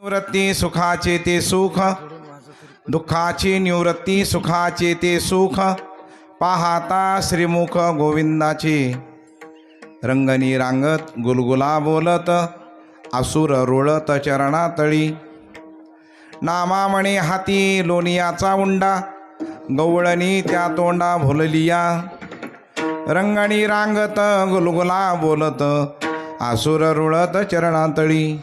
निवृत्ती सुखाचे ते सुख, दुःखाची निवृत्ती सुखाचे ते सुख, पाहता श्रीमुख गोविंदाचे. रंगनी रांगत गुलगुला बोलत, असुर रुळत चरणातळी. नामामणे हाती लोणियाचा उंडा, गवळणी त्या तोंडा भुललिया. रंगणी रांगत गुलगुला बोलत, आसुर रुळत चरणातळी.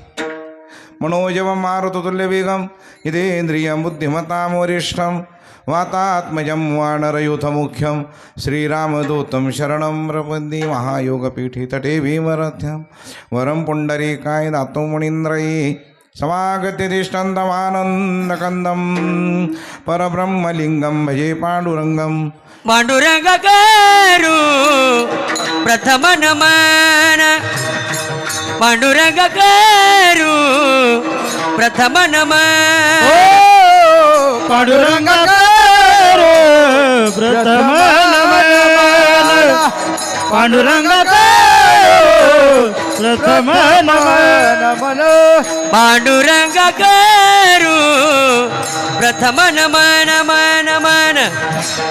मनोजवं मारुततुल्य वेगं हितेंद्रियं बुद्धिमतां वरिष्ठं वातात्मजं वानरयूथमुख्यं श्रीरामदूतं शरणं प्रपद्ये. महायोगपीठे तटे भीमरथ्यं वरं पुण्डरीकाय दातुं मुनीन्द्रये. समागत्य तिष्ठन्तमानन्दकन्दं परब्रह्मलिङ्गं भजे पाण्डुरङ्गं. पांडुरंग करू प्रथम नमन, पांडुरंग करू प्रथम नमन. पांडुरंग करू प्रथम नमन, पांडुरंग करू प्रथम नमन. पांडुरंग करू प्रथम नमन मन मन.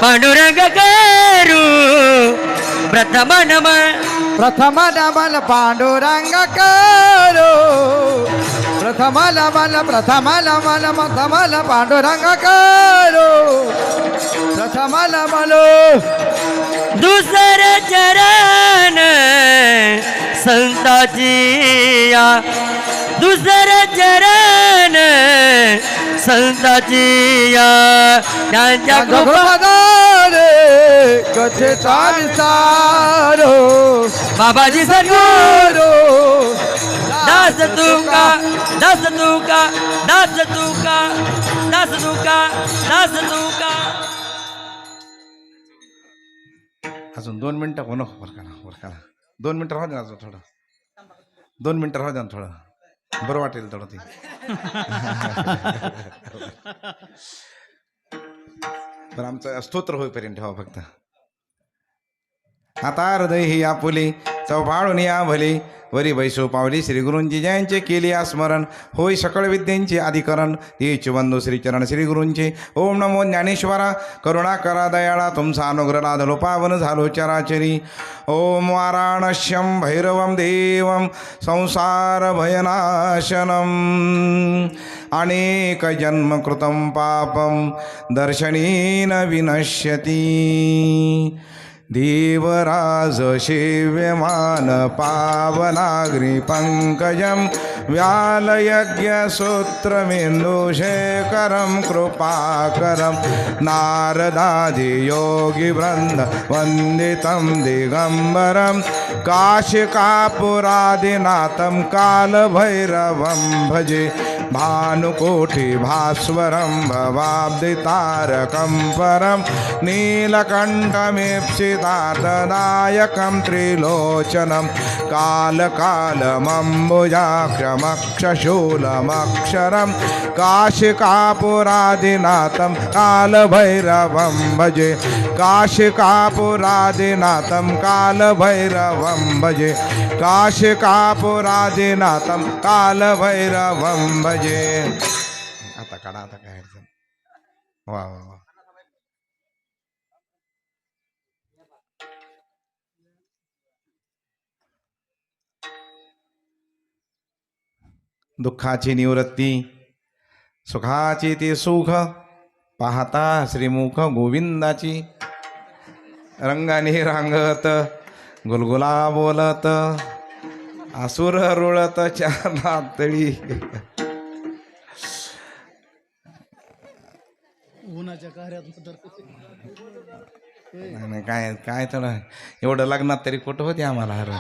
पांडुरंग करू प्रथम नमन. प्रथम नमन पांडुरंग करू प्रथम नमन, प्रथम नमन प्रथम पांडुरंग करू प्रथम नमन. दुसरे चरण संताचिया, दुसरे चरण संताचिया. त्यांच्या कृपादारे कथेचा विचारो बाबाजी सद्गुरू दास तुका, दास तुका, दास तुका, दास तुका, दास तुका. अजून 2 मिनटं हो नको. बरं 2 मिनटं राहू द्या. अजून थोडं 2 मिनटं राहू द्या. थोडं बरं वाटेल थोडं ते. पण आमचं स्तोत्र होईपर्यंत ठेवा फक्त. आता हृदय ही आपुले चौफाळून या भले, वरी बैसो पावली श्री गुरूंची जयांचे केले स्मरण. होय सकळ विद्यांचे अधिकरण, तेच बंधू श्रीचरण श्री गुरूंचे. ओम नमो ज्ञानेश्वरा, करुणा करा दयाळा, तुमचा अनुग्रह लादलो पावन झालो चराचरी. ओम वाराणस्यं भैरवं देवं संसार भयनाशनम, अनेक जन्म कृतं पापं दर्शनेन विनश्यति. देवराज सेव्यमान पावनाग्नि पंकजं व्यालयज्ञ सूत्रमेन्दुशेखरं कृपाकरं. नारदादि योगी वृंद वंदितं दिगंबरं, काशिकापुरादिनाथं कालभैरवं भजे. भानुकोटि भास्वरं भवाब्दितारकं परं, नीलकण्ठमीप्सितार्थदायकं त्रिलोचनं. कालकालमम्बुजाक्षमक्षशूलमक्षरं, काशिकापुरादिनाथं कालभैरवं भजे. काशिकापुरादिनाथं कालभैरवं भजे. काशिकापुरादिनाथं कालभैरवं भजे. आता काढा. आता काय अडचण. वा वा वा. दुःखाची निवृत्ती सुखाची ते सुख, पाहता श्रीमुख गोविंदाची. रंगाने रांगत गुलगुला बोलत, आसुर रुळत चरणातळी. नाही काय काय थोडं एवढं लग्नात तरी कुठं होते आम्हाला हार.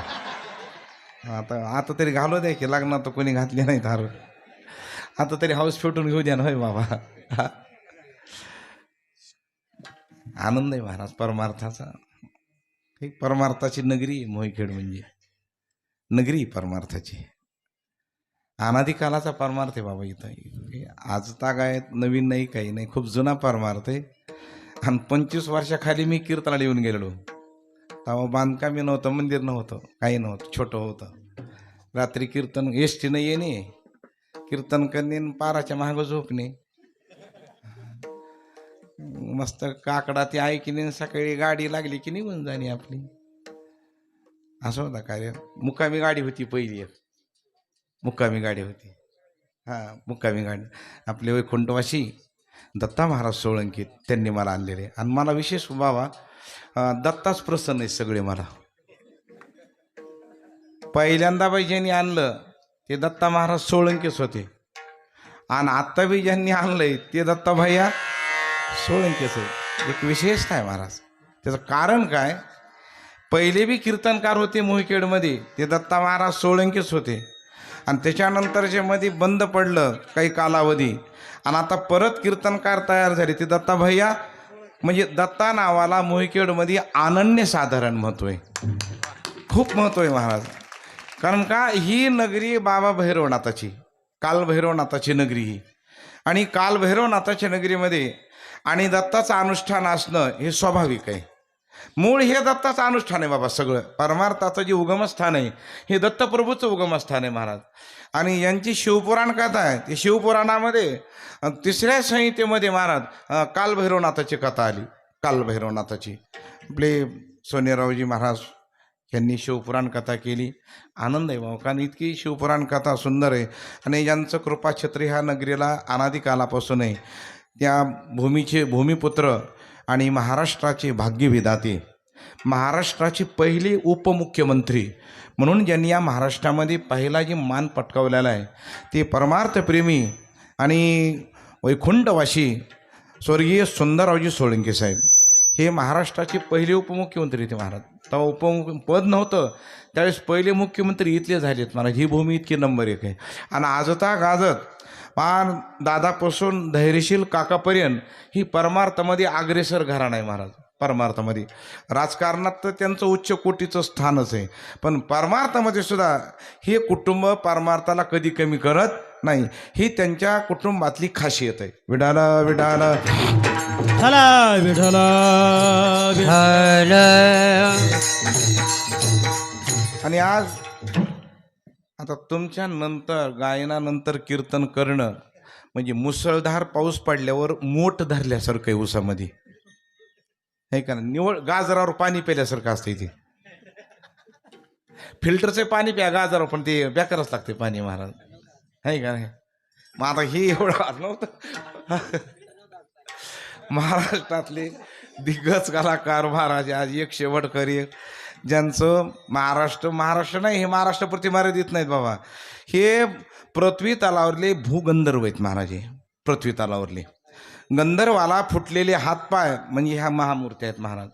आता तरी घालू द्या की, लग्नात तर कोणी घातले नाहीत हार. आता तरी हाऊस फेटून घेऊ द्या ना. होय बाबा, आनंद आहे महाराज परमार्थाचा. एक परमार्थाची नगरी आहे मोहीखेड, म्हणजे नगरी परमार्थाची. अनादिकालाचा परमार्थ आहे बाबा इथं. आज तागायत नवीन नाही, काही नाही, खूप जुना परमार्थ आहे. आणि 25 वर्षाखाली मी कीर्तनाला येऊन गेलेलो. तेव्हा बांधकामी नव्हतं, मंदिर नव्हतं, काही नव्हतं, छोटं होतं. रात्री कीर्तन एस टीनं येणे, कीर्तन करणे आणि पाराच्या मागं झोपणे. मस्त काकडा ती ऐकणे, सकाळी गाडी लागली की निघून जाणे आपली. असं होता कार्य. मुक्कामी गाडी होती पहिली एक, मुक्कामी गाडी होती. हां, मुक्कामी गाडी आपले वैकुंठवासी दत्ता महाराज सोळंकीत त्यांनी मला आणलेले. आणि मला विशेष बाबा दत्ताच प्रसन्न आहे सगळे. मला पहिल्यांदा बाई ज्यांनी आणलं ते दत्ता महाराज सोळंकीच होते, आणि आत्ता बी ज्यांनी आणलंय ते दत्ता भैया सोळंकीच आहे. एक विशेषता आहे महाराज. त्याचं कारण काय, पहिले बी कीर्तनकार होते मोहिकेडमध्ये, ते दत्ता महाराज सोळंकीच होते. आणि त्याच्यानंतर जे मध्ये बंद पडलं काही कालावधी, आणि आता परत कीर्तनकार तयार झाले ते दत्ता भैया. म्हणजे दत्ता नावाला मोहिकेडमध्ये अनन्यसाधारण महत्त्व आहे, खूप महत्त्व आहे महाराज. कारण का, ही नगरी बाबा भैरवनाथाची, कालभैरवनाथाची नगरी ही. आणि कालभैरवनाथाच्या नगरीमध्ये आणि दत्ताचं अनुष्ठान असणं हे स्वाभाविक आहे. मूळ हे दत्ताचं अनुष्ठान आहे बाबा. सगळं परमार्थाचं जे उगमस्थान आहे हे दत्तप्रभूचं उगमस्थान आहे महाराज. आणि यांची शिवपुराण कथा आहे, ते शिवपुराणामध्ये 3ऱ्या संहितेमध्ये महाराज कालभैरवनाथाची कथा आली. कालभैरवनाथाची आपले सोनेरावजी महाराज यांनी शिवपुराण कथा केली. आनंद आहे बाबा, कारण इतकी शिवपुराण कथा सुंदर आहे. आणि ज्यांचं कृपाछत्री ह्या नगरीला अनादिकालापासून आहे, त्या भूमीचे भूमिपुत्र आणि महाराष्ट्राचे भाग्यविधाते, महाराष्ट्राचे पहिले उपमुख्यमंत्री म्हणून ज्यांनी या महाराष्ट्रामध्ये पहिला जे मान पटकावलेला आहे ते परमार्थप्रेमी आणि वैकुंठवासी स्वर्गीय सुंदररावजी सोळंके साहेब. हे महाराष्ट्राचे पहिले उपमुख्यमंत्री ते महाराज. तेव्हा पद नव्हतं, त्यावेळेस पहिले मुख्यमंत्री इथले झालेत महाराज. ही भूमी इतकी नंबर 1 आहे. आणि आजता गाजत पान दादापासून धैर्यशील काकापर्यंत ही परमार्थामध्ये अग्रेसर घराणं आहे महाराज. परमार्थामध्ये राजकारणात तर त्यांचं उच्च कोटीचं स्थानच आहे, पण परमार्थामध्ये सुद्धा हे कुटुंब परमार्थाला कधी कमी करत नाही. ही त्यांच्या कुटुंबातली खासियत आहे. विडाला विडाला विठ्ठला विठ्ठला विठ्ठल. आणि आज आता तुमच्या नंतर गायनानंतर कीर्तन करणं म्हणजे मुसळधार पाऊस पडल्यावर मोठ धरल्यासारखं आहे ऊसामध्ये, हे का ना. निवळ गाजरावर पाणी प्यायल्यासारखं असतं इथे. फिल्टरचे पाणी प्या गाजरावर, पण ते बेकारच लागते पाणी महाराज, आहे का नाही. मग आता हे एवढं नव्हतं. महाराष्ट्रातले दिग्गज कलाकार महाराज आज एक शेवटकर एक, ज्यांचं महाराष्ट्र नाही, हे महाराष्ट्रापुरती मर्यादित नाहीत बाबा. हे पृथ्वी तलावरले भूगंधर्व आहेत महाराज. हे पृथ्वी तलावरले गंधर्वाला फुटलेले हातपाय म्हणजे ह्या महामूर्ती आहेत महाराज.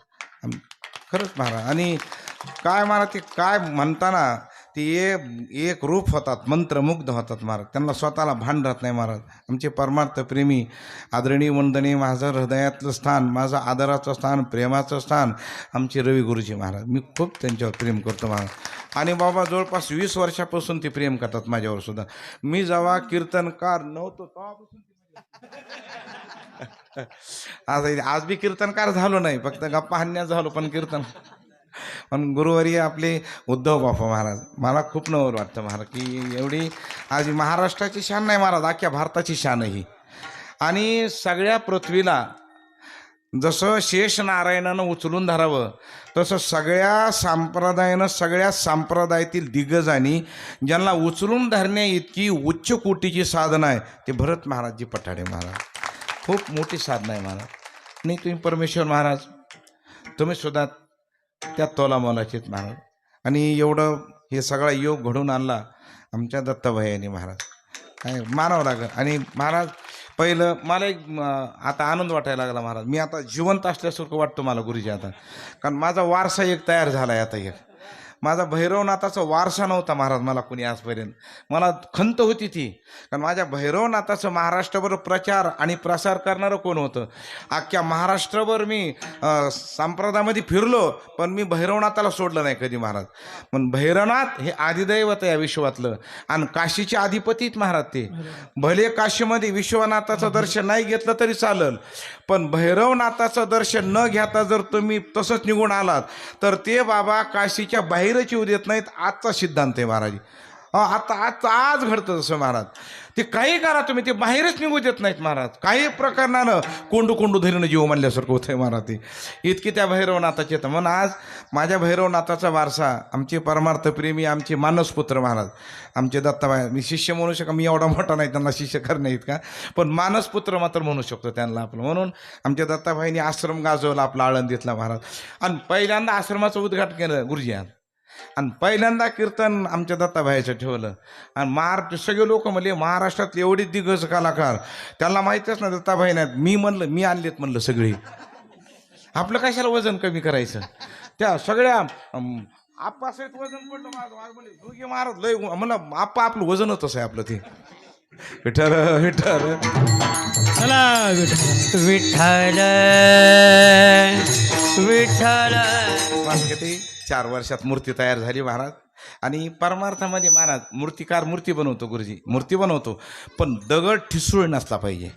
खरंच महाराज. आणि काय महाराज, ते काय म्हणताना ते एक रूप होतात, मंत्रमुग्ध होतात महाराज. त्यांना स्वतःला भान राहत नाही महाराज. आमचे परमार्थप्रेमी आदरणीय वंदनीय, माझं हृदयातलं स्थान, माझं आदराचं स्थान, प्रेमाचं स्थान आमचे रवी गुरुजी महाराज. मी खूप त्यांच्यावर प्रेम करतो महाराज. आणि बाबा जवळपास 20 वर्षापासून ते प्रेम करतात माझ्यावर सुद्धा. मी जेव्हा कीर्तनकार नव्हतो तेव्हापासून आज बी कीर्तनकार झालो नाही, फक्त गप्पा हाणण्यात झालो, पण कीर्तन. पण गुरुवारी आपले उद्धव बापू महाराज, मला खूप नवल वाटतं महाराज की एवढी आज महाराष्ट्राची शान नाही महाराज, अख्ख्या भारताची शान ही. आणि सगळ्या पृथ्वीला जसं शेष नारायणानं उचलून धरावं तसं सगळ्या संप्रदायानं, सगळ्या संप्रदायातील दिग्गजांनी ज्यांना उचलून धरण्या इतकी उच्च कोटीची साधना आहे ते भरत महाराजजी पठाडे महाराज. खूप मोठी साधना आहे महाराज. आणि तुम्ही परमेश्वर महाराज, तुम्ही सुद्धा त्या तोलामोलाचेत महाराज. आणि एवढं हे सगळा योग घडून आणला आमच्या दत्ताभाईंनी महाराज, काय मानावं लागलं. आणि महाराज पहिलं मला एक आता आनंद वाटायला लागला महाराज. मी आता जिवंत असल्यासारखं वाटतं मला गुरुजी आता, कारण माझा वारसा एक तयार झाला आहे आता. एक माझा भैरवनाथाचा वारसा नव्हता महाराज मला कोणी आजपर्यंत. मला खंत होती ती, कारण माझ्या भैरवनाथाचं महाराष्ट्रभर प्रचार आणि प्रसार करणारं कोण होतं. अख्ख्या महाराष्ट्रभर मी संप्रदायामध्ये फिरलो, पण मी भैरवनाथाला सोडलं नाही कधी महाराज. पण भैरवनाथ हे आदिदैवत आहे या विश्वातलं, आणि काशीचे अधिपतीत महाराज ते. भले काशीमध्ये विश्वनाथाचं दर्शन नाही घेतलं तरी चालेल, पण भैरवनाथाचं दर्शन न घेता जर तुम्ही तसंच निघून आलात तर ते बाबा काशीच्या बाहेरच येऊ देत नाहीत. आजचा सिद्धांत आहे महाराज. आज घडतं तसं महाराज. ते काही करा तुम्ही, ते बाहेरच निघू देत नाहीत महाराज. काही प्रकरणानं कोंडू धरीनं जीव मानल्यासारखं होतंय महाराज. ते इतकी त्या भैरवनाथाचे तर म्हणून आज माझ्या भैरवनाथाचा वारसा, आमचे परमार्थप्रेमी, आमचे मानसपुत्र महाराज, आमचे दत्ताबाई. मी शिष्य म्हणू शकतो, मी एवढा मोठा नाही त्यांना शिष्य करणे इतका, पण मानसपुत्र मात्र म्हणू शकतो त्यांना आपलं. म्हणून आमच्या दत्ताबाईंनी आश्रम गाजवला आपला आळंदीतला महाराज. आणि पहिल्यांदा आश्रमाचं उद्घाटन केलं गुरुजी. आणि पहिल्यांदा कीर्तन आमच्या दत्ताबाईचं ठेवलं. आणि महाराष्ट्र सगळे लोक म्हणले महाराष्ट्रात एवढे दिग्गज कलाकार, त्यांना माहीतच ना दत्ताबाई नाहीत. मी म्हणलं मी आणलेत म्हणलं सगळी. आपलं कशाला वजन कमी करायचं. त्या सगळ्या आप्पासहित वजन पडलं माझं. म्हणले दोघे महाराज लय म्हणलं आप्पा आपलं वजनच असं आहे आपलं. ते विठ्ठल विठ्ठल चला विठ्ठल विठ्ठल विठ्ठल. किती 4 वर्षात मूर्ती तयार झाली महाराज. आणि परमार्थामध्ये महाराज मूर्तिकार मूर्ती बनवतो गुरुजी, मूर्ती बनवतो, पण दगड ठिसूळ नसला पाहिजे.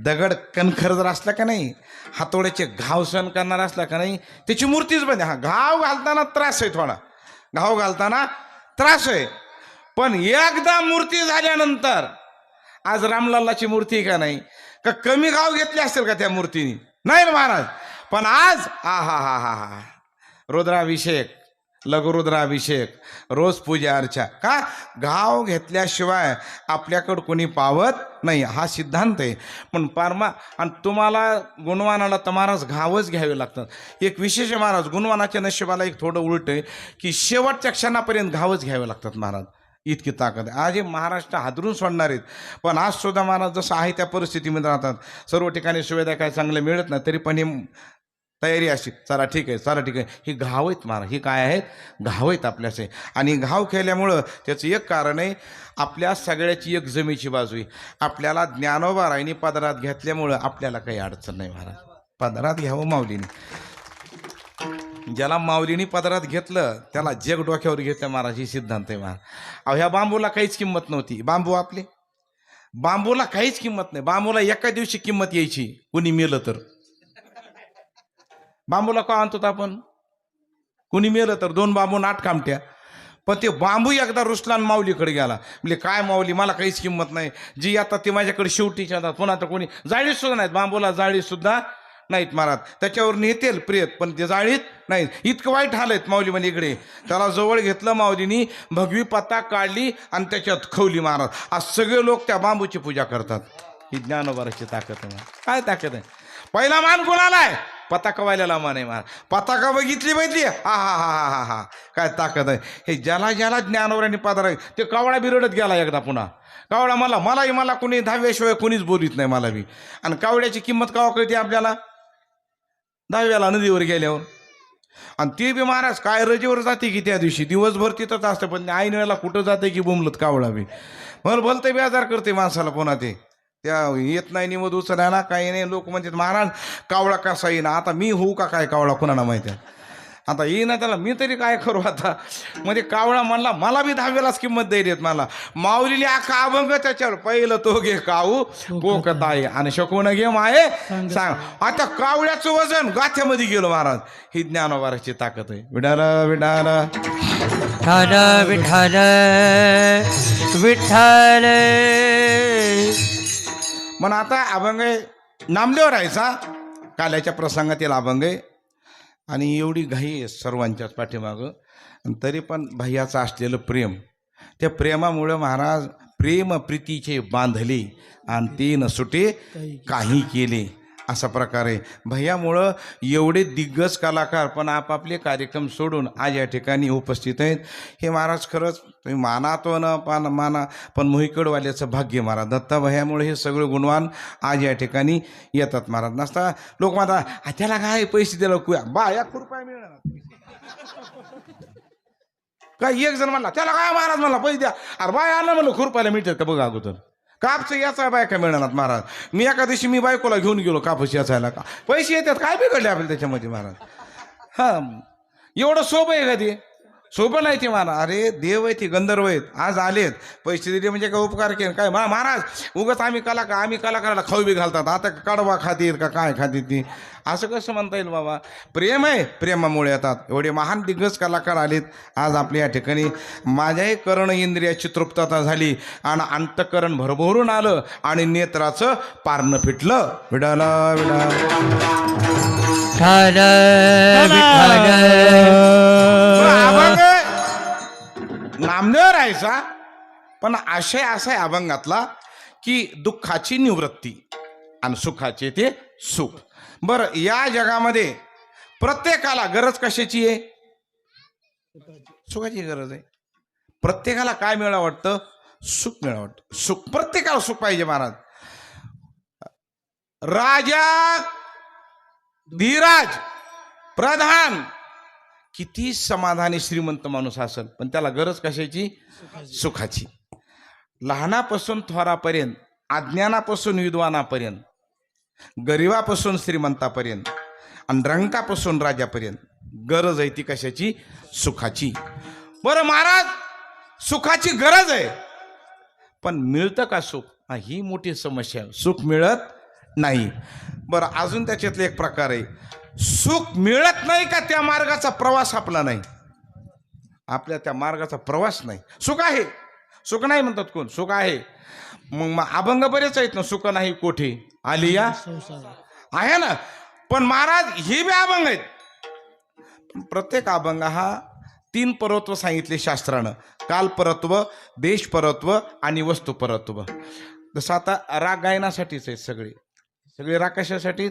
दगड कणखर जर असला का नाही, हातोड्याचे घाव सहन करणारा असला का नाही, त्याची मूर्तीच बने. हा घाव घालताना त्रास आहे, थोडा घाव घालताना त्रास आहे, पण एकदा मूर्ती झाल्यानंतर, आज रामलालाची मूर्ती का नाही का कमी घाव घेतले असेल का त्या मूर्तीने? नाही ना महाराज. पण आज हा रुद्राभिषेक, लघुरुद्राभिषेक, रोज पूजा अर्चा. का घाव घेतल्याशिवाय आपल्याकडं कोणी पावत नाही, हा सिद्धांत आहे. पण आणि तुम्हाला गुणवानाला तर महाराज घावच घ्यावे लागतात. एक विशेष आहे महाराज, गुणवानाच्या नशिबाला एक थोडं उलट आहे की शेवटच्या क्षणापर्यंत घावच घ्यावे लागतात महाराज. इतकी ताकद आहे. आज हे महाराष्ट्र हादरून सोडणार आहेत, पण आज सुद्धा महाराज जसं आहे त्या परिस्थितीमध्ये राहतात. सर्व ठिकाणी सुविधा काय चांगल्या मिळत नाही, तरी पण हे तयारी अशी, चला ठीक आहे, चला ठीक आहे. ही घाव आहेत महाराज, ही काय आहेत? घाव आहेत आपल्याचे. आणि घाव केल्यामुळं त्याचं एक कारण आहे, आपल्या सगळ्याची एक जमेची बाजू आहे. आपल्याला ज्ञानोबा रायनी पदरात घेतल्यामुळं आपल्याला काही अडचण नाही महाराज. पदरात घ्यावं माऊलीने. ज्याला माऊलीने पदरात घेतलं त्याला जग डोक्यावर घेतलं महाराज, ही सिद्धांत आहे महाराज. अहो ह्या बांबूला काहीच किंमत नव्हती. बांबू आपले, बांबूला काहीच किंमत नाही. बांबूला एका दिवशी किंमत यायची, कुणी मेलं तर. बांबूला का आणतो आपण? कुणी मेलं तर 2 बांबू 8 कामट्या. पण ते बांबू एकदा रुसलान माऊलीकडे गेला, म्हणजे काय माऊली मला काहीच किंमत नाही, जी आता ती माझ्याकडे शेवटीच्या आता पुन्हा तर कोणी जाळीत सुद्धा नाहीत, बांबूला जाळी सुद्धा नाहीत महाराज. त्याच्यावर नेतेल प्रियत, पण ते जाळीत नाहीत. इतकं वाईट हाल आहेत माऊली म्हणजे इकडे. त्याला जवळ घेतलं माऊलीनी, भगवी पत्ता काढली आणि त्याच्यात खवली महाराज. आज सगळे लोक त्या बांबूची पूजा करतात. ही ज्ञानोबाराची ताकद आहे. काय ताकद आहे? पहिला मान कोणाला आहे? पताका वाल्याला मान आहे महाराज. पताका बघितली हा काय ताकद आहे. हे ज्याला ज्याला ज्ञानोबारांनी पदर आहे, ते कावळा बिरडत गेला एकदा पुन्हा. कावळा मला कोणी 10व्याशिवाय कोणीच बोलित नाही मला बी. आणि कावळ्याची किंमत कावा कळते आपल्याला? 10व्याला नदीवर गेल्यावर. आणि ते बी महाराज काय रजेवर जाते की त्या दिवशी दिवसभर तिथंच असतं, पण ऐन वेळेला कुठं जाते की बोंबलत कावळा बी. मला भलतं बेजार करते माणसाला पुन्हा. ते त्या येत नाही निमद उचलायला काही नाही. लोक म्हणतात महाराज कावळा कसा येईना. आता मी होऊ का काय कावळा? कोणाला माहिती आहे आता येईना त्याला, मी तरी काय करू आता. म्हणजे कावळा म्हणला मला बी 10व्यालाच किंमत द्यायलेत मला. माऊलीने आखा अभंग त्याच्यावर, पहिलं तो घे काऊ कोकत आहे आणि शकून घे माये सांग. आता कावळ्याचं वजन गाथ्यामध्ये गेलो महाराज. ही ज्ञानोबाराची ताकद आहे. विडाला विडाला विठ्ठल विठ्ठल विठ्ठल. म्हणून आता अभंग नामदेव राहायचा काल्याच्या प्रसंगातील अभंग आहे. आणि एवढी घाई आहे सर्वांच्याच पाठीमागं, तरी पण भैयाचं असलेलं प्रेम, त्या प्रेमामुळं महाराज प्रेम प्रीतीचे बांधले आणि ते न सुटे काही केले. असा प्रकारे भैयामुळं एवढे दिग्गज कलाकार पण आपापले कार्यक्रम सोडून आज या ठिकाणी उपस्थित आहेत. हे महाराज खरंच तुम्ही माना तो न माना, पण मोहीकडवाल्याचं भाग्य महाराज. दत्ता भैयामुळे हे सगळे गुणवान आज या ठिकाणी येतात महाराज. नसता लोक म्हणतात त्याला काय पैसे दिला बा 1 रुपया मिळणार काय? एक जण म्हणला त्याला काय महाराज म्हणला पैसे द्या. अरे बाय आलं म्हणलं खुरपायला मिळतात का बघा अगोदर. कापचं याचा बायका मिळणार महाराज. मी एका दिवशी मी बायकोला घेऊन गेलो कापूस याचायला, का पैसे येतात काय बिघडले आपल्याला त्याच्यामध्ये महाराज. हा एवढं सोपं आहे का ते? सोपं नाही ते महाराज. अरे देव आहे ती, गंधर्व आहेत, आज आलेत, पैसे दिले म्हणजे काय उपकार केले काय महाराज? उगाच आम्ही कलाकाराला खाऊ बी घालतात, आता कडवा खातील का काय खातील ती, असं कसं म्हणता येईल बाबा? प्रेम आहे, प्रेमामुळे येतात. एवढे महान दिग्गज कलाकार आलेत आज आपल्या या ठिकाणी. माझ्याही कर्ण इंद्रियाची तृप्तता झाली आणि अंतःकरण भरभरून आलं आणि नेत्राचं पारणं फिटलं. विडाला विडा विठ्ठल विठ्ठल अभंग नामदेव राहायचा, पण आशय असा आहे अभंगातला की दुःखाची निवृत्ती आणि सुखाचे ते सुख. बरं, या जगामध्ये प्रत्येकाला गरज कशाची आहे? सुखाची गरज आहे. प्रत्येकाला काय मिळावं वाटतं? सुख मिळावं वाटतं. सुख, प्रत्येकाला सुख पाहिजे महाराज. राजा, धीराज, प्रधान, किती समाधानी श्रीमंत माणूस असेल, पण त्याला गरज कशाची? सुखाची. लहानापासून थोरापर्यंत, अज्ञानापासून विद्वानापर्यंत, गरिबापासून श्रीमंतापर्यंत आणि रंकापासून राजापर्यंत गरज आहे ती कशाची? सुखाची. बरं महाराज, सुखाची गरज आहे, पण मिळतं का सुख? ही मोठी समस्या. सुख मिळत नाही. बरं, अजून त्याच्यातले एक प्रकार आहे, सुख मिळत नाही का त्या मार्गाचा प्रवास आपला नाही? आपल्या त्या मार्गाचा प्रवास नाही. सुख आहे, सुख नाही म्हणतात कोण? सुख आहे. मग अभंग बरेच आहेत ना, सुख नाही कोठे आलिया आहे ना. पण महाराज ही बी अभंग आहेत. प्रत्येक अभंग हा 3 परत्व सांगितले शास्त्रानं: कालपरत्व, देशपरत्व आणि वस्तुपरत्व. जसं आता राग गायनासाठीच आहेत, सगळे राग कशासाठी?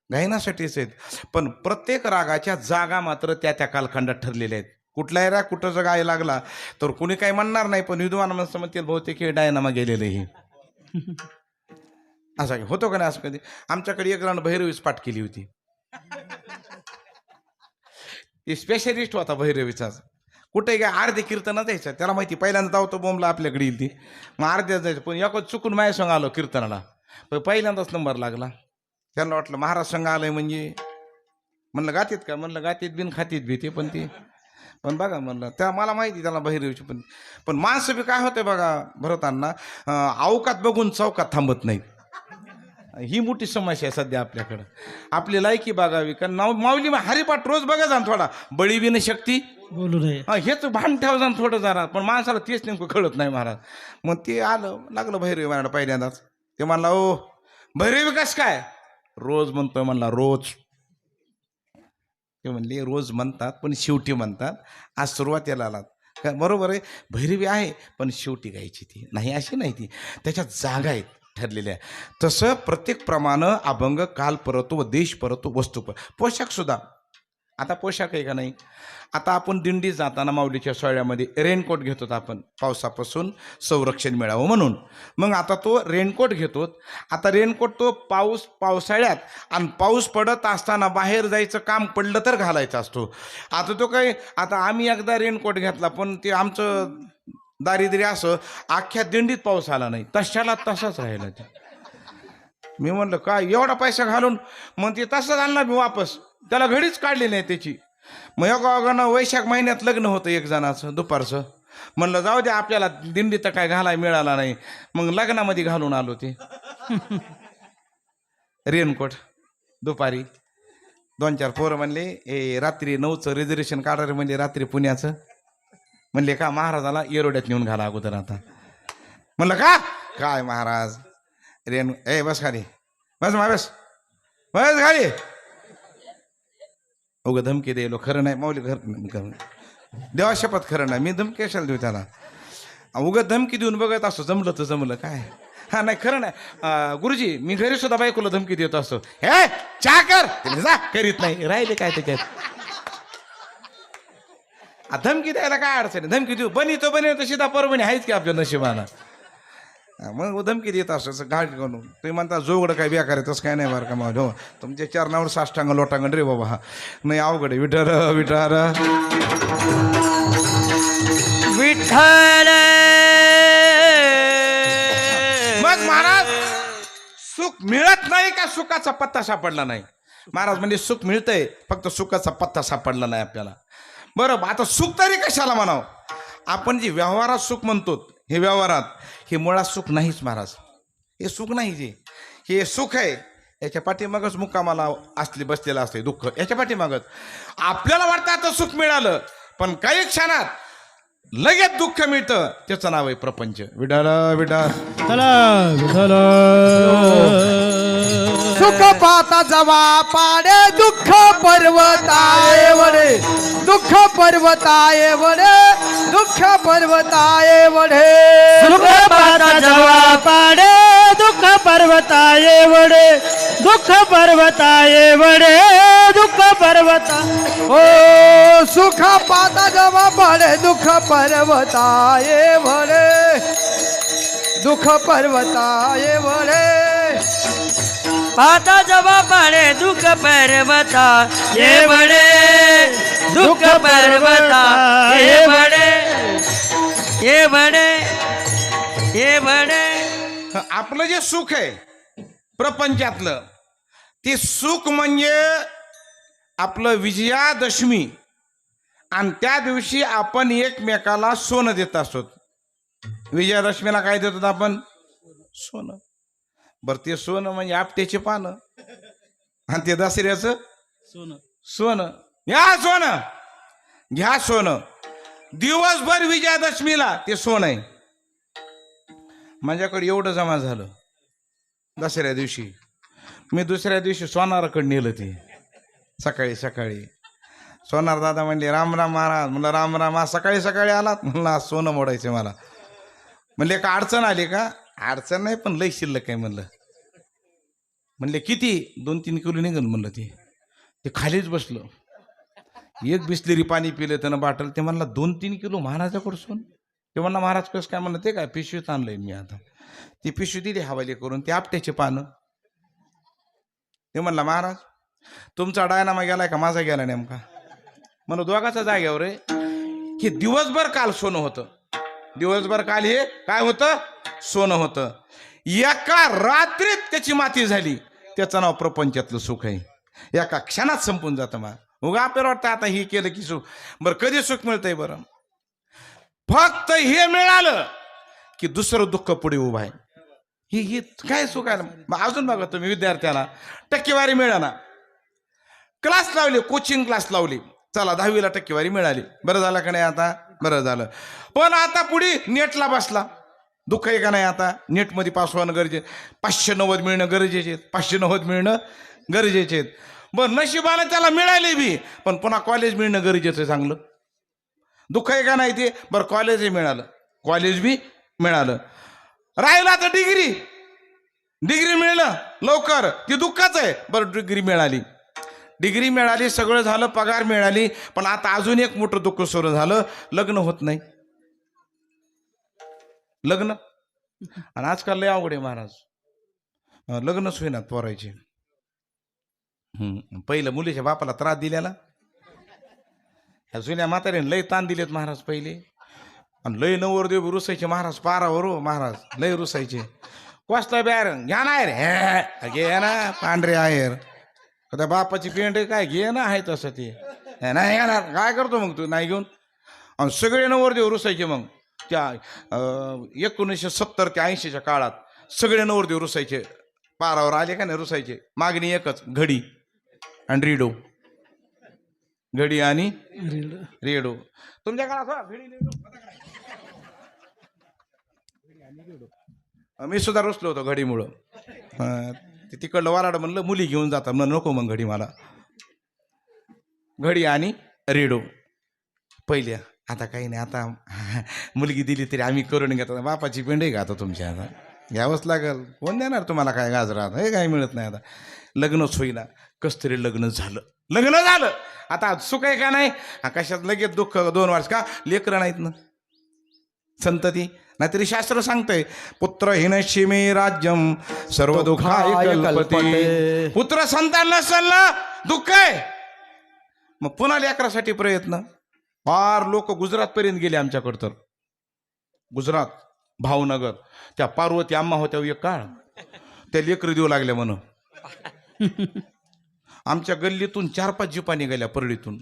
गायनासाठीच आहेत. पण प्रत्येक रागाच्या जागा मात्र त्या त्या कालखंडात ठरलेल्या आहेत. कुठलाही राग कुठं जर गाय लागला तर कुणी काही म्हणणार नाही, पण विद्वान माणसं म्हणतील बहुतेक हे डायनामा गेलेलं हे. असं होतो का नाही? असं कधी आमच्याकडे एक जण भैरवीच पाठ केली होती. ती स्पेशलिस्ट होता भैरवीचाच. कुठे काय अर्धे कीर्तन द्यायचं, त्याला माहिती पहिल्यांदा धावतो बोंबला आपल्याकडे येईल ती, मग अर्ध्यात जायचं. पण एकच चुकून माझ्या संग आलो कीर्तनाला, पण पहिल्यांदाच नंबर लागला. त्यांना वाटलं महाराज संघ आलंय म्हणजे. म्हणलं गातीत का? म्हणलं गातीत बिन खातीत बी ते, पण बघा म्हणलं त्या मला माहिती त्याला बहिरवीची. पण माणसं बी काय होते बघा भरताना, अवकात बघून चौकात थांबत नाहीत. ही मोठी समस्या आहे सध्या आपल्याकडं. आपली लायकी बघावी का माऊली हरिपाठ रोज बघा जा थोडा, बळी बिन शक्ती बोलू नये हेच भान ठेवा जा थोडं जरा. पण माणसाला तेच नेमकं कळत नाही महाराज. मग ते आलं लागलं भैरवी म्हणाला पहिल्यांदाच. ते म्हणला ओ भैरवी कस काय? रोज म्हणतोय म्हणला रोज. ते म्हणले रोज म्हणतात पण शेवटी म्हणतात. आज सुरुवातीला आलात का? बरोबर आहे, भैरवी आहे पण शेवटी गायची ती नाही, अशी नाही ती, त्याच्यात जागा आहेत ठरलेल्या. तसं प्रत्येक प्रमाणं अभंग कालपरत्व, देशपरत्व, वस्तुपरत्व. पोशाख सुद्धा, आता पोशाख आहे का नाही? आता आपण दिंडी जाताना माऊलीच्या सोहळ्यामध्ये रेनकोट घेतो आपण, पावसापासून संरक्षण मिळावं म्हणून. मग आता तो रेनकोट घेतो. आता रेनकोट तो पावसाळ्यात आणि पाऊस पडत असताना बाहेर जायचं काम पडलं तर घालायचा असतो. आता तो काही, आता आम्ही एकदा रेनकोट घेतला पण ते आमचं दारिद्र्य असं अख्ख्या दिंडीत पाऊस आला नाही, तशाला तसाच राहिला ते. मी म्हणलं काय एवढा पैसा घालून? मग ते तसंच आणला मी वापस, त्याला घडीच काढली नाही त्याची. मग एका वैशाख महिन्यात लग्न होतं एक जणाचं दुपारचं. म्हणलं जाऊ दे आपल्याला दिंडी तर काय घालाय मिळाला नाही, मग लग्नामध्ये घालून आलो ते रेनकोट. दुपारी 2-4 पोरं म्हणले ए रात्री 9चं रिझर्वेशन काढा रे, म्हणजे रात्री पुण्याचं. म्हणले का? महाराजाला येरोड्यात नेऊन घाला अगोदर. आता म्हणलं का काय महाराज रेन ए बस खाली, बस बस बस खाली. उगं धमकी द्यायलो, खरं नाही माऊली, घर देवा शपथ खरं नाही, मी धमकी कशाला देऊ त्याला? उगं धमकी देऊन बघत असतो, जमलं तर जमलं काय. हा नाही खरं नाही गुरुजी, मी घरी सुद्धा बायकोला धमकी देत असतो, हे चहा कर जा, करीत नाही, राहिले काय त्याच्यात. धमकी द्यायला काय अडचण आहे? धमकी देऊ बनितो सीधा परभणी आहेच की आपल्या नशिबानं. मग धमकी देत असतो घाट करून. तुम्ही म्हणता जोगडं काय बेकार आहे, तसं काय नाही बरं का मग. हो तुमच्या चरणावर साष्टांग लोटांगण रे बाबा, हा नाही अवघड आहे. विठार विठार विठ्ठल. मग महाराज सुख मिळत नाही का? सुखाचा पत्ता सापडला नाही. महाराज म्हणजे सुख मिळतंय, फक्त सुखाचा पत्ता सापडला नाही आपल्याला. बरं आता सुख तरी कशाला म्हणावं. आपण जे व्यवहारात सुख म्हणतो हे व्यवहारात हे मुळात सुख नाहीच महाराज. हे सुख नाही जे हे सुख आहे याच्या पाठीमागच मुक्कामाला असले बसलेलं असते दुःख याच्या पाठीमागच. आपल्याला वाटतं आता सुख मिळालं पण काही क्षणात लगेच दुःख मिळतं. त्याचं नाव आहे प्रपंच. विठाल विठाल चला विठ्ठल. सुख पाता जवा पाडे दुःख पर्वताये वडे दुःख पर्वताये वडे दुःख पर्वताये वडे सुख पाता जवा पाडे दुःख पर्वताये वडे दुःख पर्वताये वडे दुःख पर्वता. ओ सुख पाता जवा पाडे दुःख पर्वताये वडे दुःख पर्वताये वडे पाता जवा पाडे दुःख पर्वता ये बडे दुःख पर्वता ये बडे ये बडे ये बडे. आपलं जे सुख आहे प्रपंचातलं ते सुख म्हणजे आपलं विजयादशमी आणि त्या दिवशी आपण एकमेकाला सोनं देत असतो. विजयादशमीला काय देतात आपण? सोनं. बरं ते सोनं म्हणजे आपट्याची पानं आणि ते दसऱ्याचं सोनं. सोनं. घ्या सोनं घ्या सोनं. दिवसभर विजयादशमीला ते सोनं आहे. माझ्याकडे एवढं जमा झालं दसऱ्या दिवशी. मी दुसऱ्या दिवशी सोनाराकडे नेलं ते सकाळी सकाळी. सोनार दादा म्हणले राम राम महाराज. म्हणलं राम राम. आज सकाळी सकाळी आलात? म्हणलं आज सोनं मोडायचं मला. म्हणले का अडचण आली का? अडचण नाही पण लई शिल्लक आहे म्हणलं. म्हणले किती? 2-3 किलो निघल म्हणलं. ते खालीच बसलं. एक बिस्लेरी पाणी पिलं त्यानं बाटल. ते म्हणला 2-3 किलो महाराजाकडे सोन. ते म्हणला महाराज कसं काय? म्हणलं ते काय पिशवीत आणलंय मी आता. ती पिशवी दिली हवाली करून. ते आपट्याचे पानं. ते म्हणला महाराज तुमचा डायनामा गेलाय का माझा गेला नेमका? म्हणलं दोघाचा जाग्यावर आहे. हे दिवसभर काल सोनं होतं. दिवसभर काल हे काय होतं? सोनं होतं. एका रात्रीत त्याची माती झाली. त्याचं नाव प्रपंचातलं सुख आहे. एका क्षणात संपून जातं. मग उगा आपल्याला वाटतं आता हे केलं की सुख. बरं कधी सुख मिळतंय? बरं फक्त हे मिळालं की दुसरं दुःख पुढे उभं आहे. ही काय सुख आहे? मग अजून बघा तुम्ही विद्यार्थ्याला टक्केवारी मिळाना. क्लास लावले कोचिंग क्लास लावली. चला 10वीला टक्केवारी मिळाली. बरं झालं का नाही? आता बरं झालं. पण आता पुढे नेटला बसला. दुःख आहे का नाही? आता नेटमध्ये पास होणं गरजेचं. 590 मिळणं गरजेचे आहेत. 590 मिळणं गरजेचे आहेत. बरं नशिबानं त्याला मिळाले बी पण पुन्हा कॉलेज मिळणं गरजेचं आहे चांगलं. दुःख आहे का नाही ते? बरं कॉलेजही मिळालं. कॉलेज बी मिळालं. राहिला तर डिग्री. डिग्री मिळलं लवकर ती दुःखाच आहे. बरं डिग्री मिळाली. डिग्री मिळाली सगळं झालं पगार मिळाली. पण आता अजून एक मोठं दुःख सुरू झालं. लग्न होत नाही. लग्न आणि आजकाल लय अवघड आहे महाराज. लग्नच होईनात पोरायचे. पहिलं मुलीच्या बापाला त्रास दिलेला. ह्या जुन्या म्हाताऱ्याने लय ताण दिलेत महाराज पहिले. आणि लय नवरदेव रुसायचे महाराज. पारावर हो महाराज लय रुसायचे. कोसला बॅर घ्या ना रे घे ना पांढरे आहेर. त्या बापाची पेंट काय घे ना आहे तसं ते नाही येणार. काय करतो मग तू नाही घेऊन? आणि सगळे नवरदेव रुसायचे. मग त्या 1970 ते 80च्या काळात सगळे नवरदेव रुसायचे. पारावर आले का नाही रुसायचे. मागणी एकच घडी आणि रेडो. घडी आणि रेडो. तुमच्या काळात घडी रेडो. मी सुद्धा रुसलो होतो घडीमुळं. तिकडलं वाराड म्हणलं मुली घेऊन जातात. म्हणलं नको मग घडी मला. घडी आणि रेडो पहिल्या. आता काही नाही. आता मुलगी दिली तरी आम्ही करून घेतो. बापाची पेंडही का आता तुमच्या? आता घ्यावंच लागेल. कोण देणार तुम्हाला काय गाजरात? हे काही मिळत नाही. आता लग्नच होईना. कस तरी लग्न झालं. लग्न झालं आता सुख आहे का नाही? कशात लगेच दुःख 2 वर्ष का? लेकरं नाहीत ना संतती. नाहीतरी शास्त्र सांगतंय पुत्रहीनशी मे राज्यम सर्व दुःखाय कल्पते. पुत्र संतान नसेल ना दुःख आहे. मग पुन्हा लेकरासाठी प्रयत्न. फार लोक गुजरात पर्यंत गेले आमच्याकडं. तर गुजरात भावनगर त्या पार्वती अम्मा होत्या एक काळ. त्या लेकर देऊ लागल्या म्हणून. आमच्या गल्लीतून 4-5 जिपा निघाल्या परळीतून.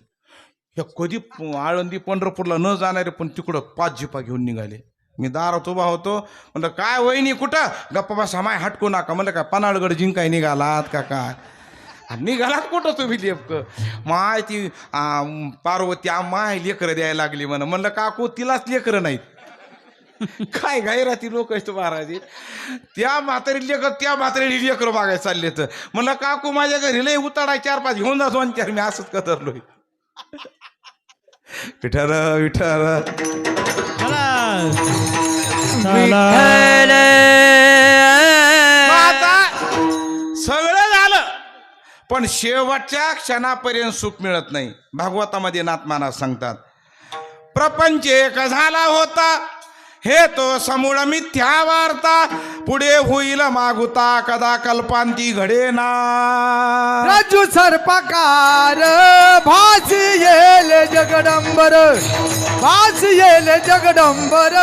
हे कधी आळंदी पंढरपूरला न जाणारे पण तिकडं 5 जिपा घेऊन निघाले. मी दारात उभा होतो, म्हणलं काय वहिनी कुठं? गप्पा बसा माय हटकू नका. म्हणलं काय पन्हाळगड जिंकाय निघालात का काय? निघालात कुठं तुम्ही लेपक? माय ती पार्वती माय लेकरं द्यायला लागली म्हणलं काकू तिलाच लेकरं नाहीत. काय गायराती लोक आहेत महाराज. त्या म्हातारी लेकर त्या म्हातारी लेकरं बघायला चालले तर म्हणलं काकू माझ्या घरी लय उताडा 4-5 घेऊन जा 2-4. मी असंच कतरलोय. विठ्ठल विठ्ठल आता सगळं झालं पण शेवटच्या क्षणापर्यंत सुख मिळत नाही. भागवतामध्ये नाथ महाराज सांगतात, प्रपंच एक झाला होता हे तो समूळ मिथ्या वार्ता, पुढे होईल मागुता कदा कल्पांती घडेना. राजू सर्पकार भास येल जगडंबर, भास येल जगडंबर,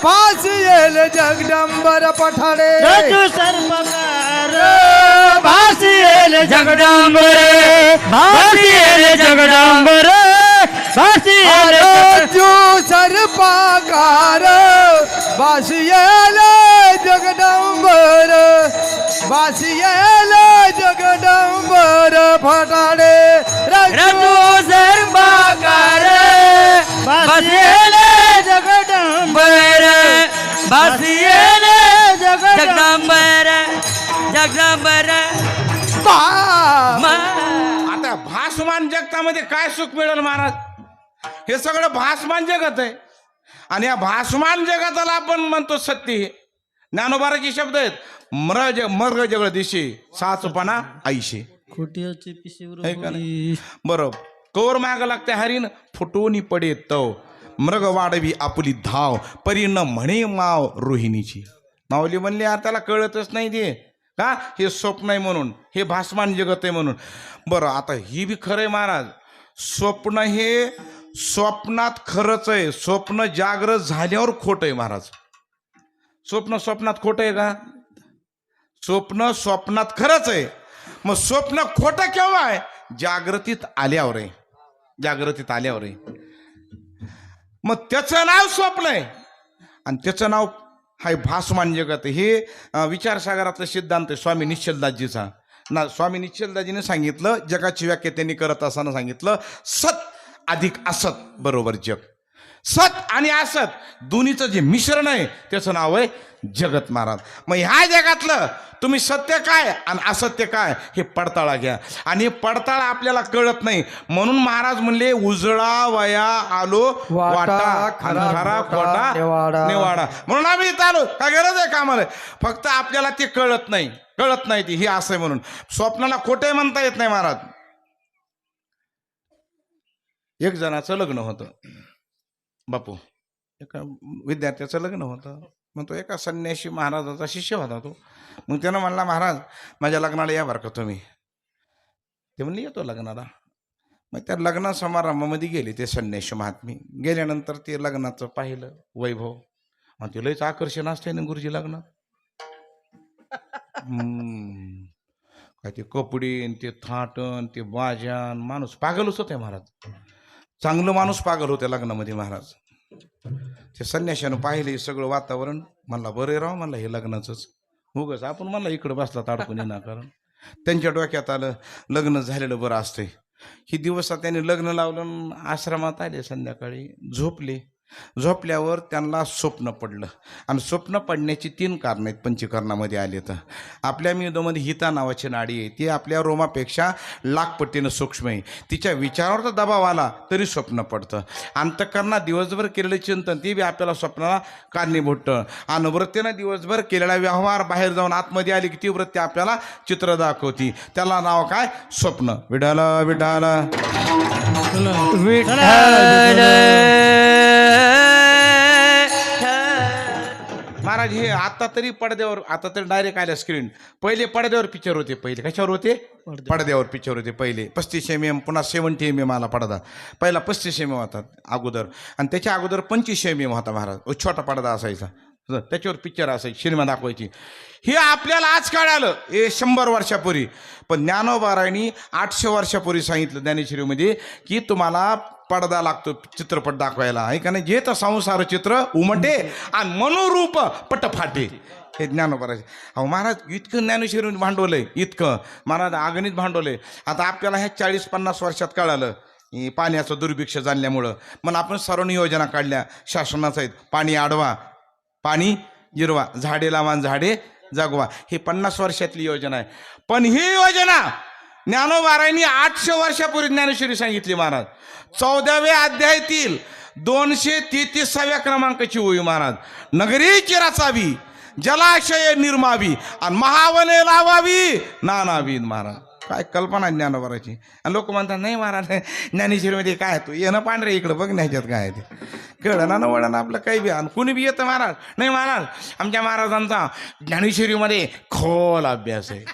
भास येल जगडंबर पठाडे. राजू सर्पकार भास येल जगदंबर, भास येल जगदंबर, भास येल राजू सर्पकार भास येल जगडंबर, भास येल जगडंबर पठाडे. राजू सर्पकार भास येल जगदंबर, भास येल जगदंबर. जगदंबर आता भासमान जगतामध्ये काय सुख मिळेल महाराज? हे सगळं भासमान जगत आहे आणि या भासमान जगताला आपण म्हणतो सत्य. हे ज्ञानोबाराचे शब्द आहेत, मर्ग जगळ दिशे साचपणा आईशे. खोट्याची है पिशवी का नाही? बरोबर. कवर माग लागते हरीन फुटोनी पडे तव, मृग वाढवी आपुली धाव, परी न म्हणे माव रोहिणीची. माऊली म्हणली यार त्याला कळतच नाही ते का हे स्वप्न आहे म्हणून, हे भासमान जगत आहे म्हणून. बरं आता ही बी खरं आहे महाराज. स्वप्न हे स्वप्नात खरंच आहे, स्वप्न जागृत झाल्यावर खोटं आहे महाराज. स्वप्न स्वप्नात खोटं आहे का? स्वप्न स्वप्नात खरंच आहे. मग स्वप्न खोटं केव्हा आहे? जागृतीत आल्यावर आहे. जागृतीत आल्यावर आहे. मग त्याचं नाव स्वप्न आहे आणि त्याचं नाव हाय भासमान जगत. हे विचारसागरातलं सिद्धांत आहे स्वामी निश्चलदासजीचा. स्वामी निश्चलदासजीने सांगितलं, जगाची व्याख्या त्यांनी करत असताना सांगितलं, सत अधिक असत बरोबर जग. सत आणि असत दोन्हीचं जे मिश्रण आहे त्याचं नाव आहे जगत महाराज. मग ह्या जगातलं तुम्ही सत्य काय आणि असत्य काय हे पडताळा घ्या. आणि हे पडताळा आपल्याला कळत नाही म्हणून महाराज म्हणले, उजळा वया आलो वाटा, खरा खोटा निवाडा. म्हणून आम्ही इथं आलो. काय गरज आहे का आम्हाला? फक्त आपल्याला ते कळत नाही, कळत नाही ती हे असं आहे म्हणून. स्वप्नाला खोटे म्हणता येत नाही महाराज. एक जणाचं लग्न होतं बापू, एका विद्यार्थ्याचं लग्न होतं. मग तो एका संन्यासी महाराजाचा शिष्य होता तो. मग त्यानं म्हणला, महाराज माझ्या लग्नाला या बरं का तुम्ही? ते म्हणले येतो लग्नाला. मग त्या लग्न समारंभामध्ये गेले ते संन्यासी महात्मे. गेल्यानंतर ते लग्नाचं पाहिलं वैभव. मग ते लयच आकर्षण असते ना गुरुजी लग्नात. काय ते कपडे ते थाटण ते बाजान, माणूस पागलच होते महाराज. चांगलं माणूस पागल होते लग्नामध्ये महाराज. ते संन्याशानं पाहिले सगळं वातावरण. म्हणला बरे राव, म्हणला हे लग्नाचंच उगच आपण म्हणला इकडं बसला ताडकून येणार. कारण त्यांच्या डोक्यात आलं लग्न झालेलं बरं असतंय. ही दिवसात त्यांनी लग्न लावलं, आश्रमात आले, संध्याकाळी झोपले. झोपल्यावर त्यांना स्वप्न पडलं. आणि स्वप्न पडण्याची 3 कारणं आहेत पंचकर्णामध्ये आले. तर आपल्या मेंदूमध्ये हिता नावाची नाडी आहे, ती आपल्या रोमापेक्षा लाखपटीनं सूक्ष्म आहे. तिच्या विचारावर तर दबाव आला तरी स्वप्न पडतं. अंतःकरणात दिवसभर केलेलं चिंतन ते बी आपल्याला स्वप्नाला कारणीभूत. आणि वृत्तीनं दिवसभर केलेला व्यवहार बाहेर जाऊन आतमध्ये आली की ती वृत्ती आपल्याला चित्र दाखवती. त्याला नाव काय? स्वप्न. विठाला विठाला महाराज. हे आता तरी पडद्यावर, आता तरी डायरेक्ट आल्या स्क्रीन. पहिले पडद्यावर पिक्चर होते. पहिले कशावर होते? पडद्यावर पिक्चर होते पहिले. 35 mm पुन्हा 70 mm आला पडदा. पहिला 35 mm होता अगोदर आणि त्याच्या अगोदर 25 mm होता महाराज. छोटा पडदा असायचा. त्याच्यावर पिक्चर असायची, सिनेमा दाखवायची. हे आपल्याला आज कळालं हे 100 वर्षापूर्वी. पण ज्ञानोबारायांनी 800 वर्षापूर्वी सांगितलं ज्ञानेश्वरीमध्ये की तुम्हाला पडदा लागतो चित्रपट दाखवायला, आहे का नाही. जे तर संसार चित्र उमटे आणि मनोरूप पटफाटे, हे ज्ञानोबाराचे. अहो महाराज इतकं ज्ञानेश्वरी भांडवलंय, इतकं महाराज अगणित भांडवलंय. आता आपल्याला ह्या 40-50 वर्षात कळालं हे पाण्याचं दुर्भिक्ष जाणल्यामुळं. मग आपण सर्व योजना काढल्या शासनाचा आहेत. पाणी अडवा, पाणी जिरवा, झाडे लावा, झाडे जगवा. ही 50 वर्षातली योजना आहे. पण ही योजना ज्ञानोबारायांनी 800 वर्षापूर्वी ज्ञानेश्वरी सांगितली महाराज. 14व्या अध्यायातील 233व्या क्रमांकाची ओवी महाराज. नगरी चिराचावी, जलाशय निर्मावी आणि महावने लावावी नानावीन महाराज. काय कल्पना ज्ञानोबाराची. आणि लोक म्हणतात नाही महाराज ज्ञानेश्वरीमध्ये काय तू येणं पांढरे इकडं बघ न्यायच्यात काय आहे ते कळलं ना वळण आपलं काही बी. आणि कुणी बी येतं महाराज नाही महाराज आमच्या महाराजांचा ज्ञानेश्वरीमध्ये खोल अभ्यास आहे.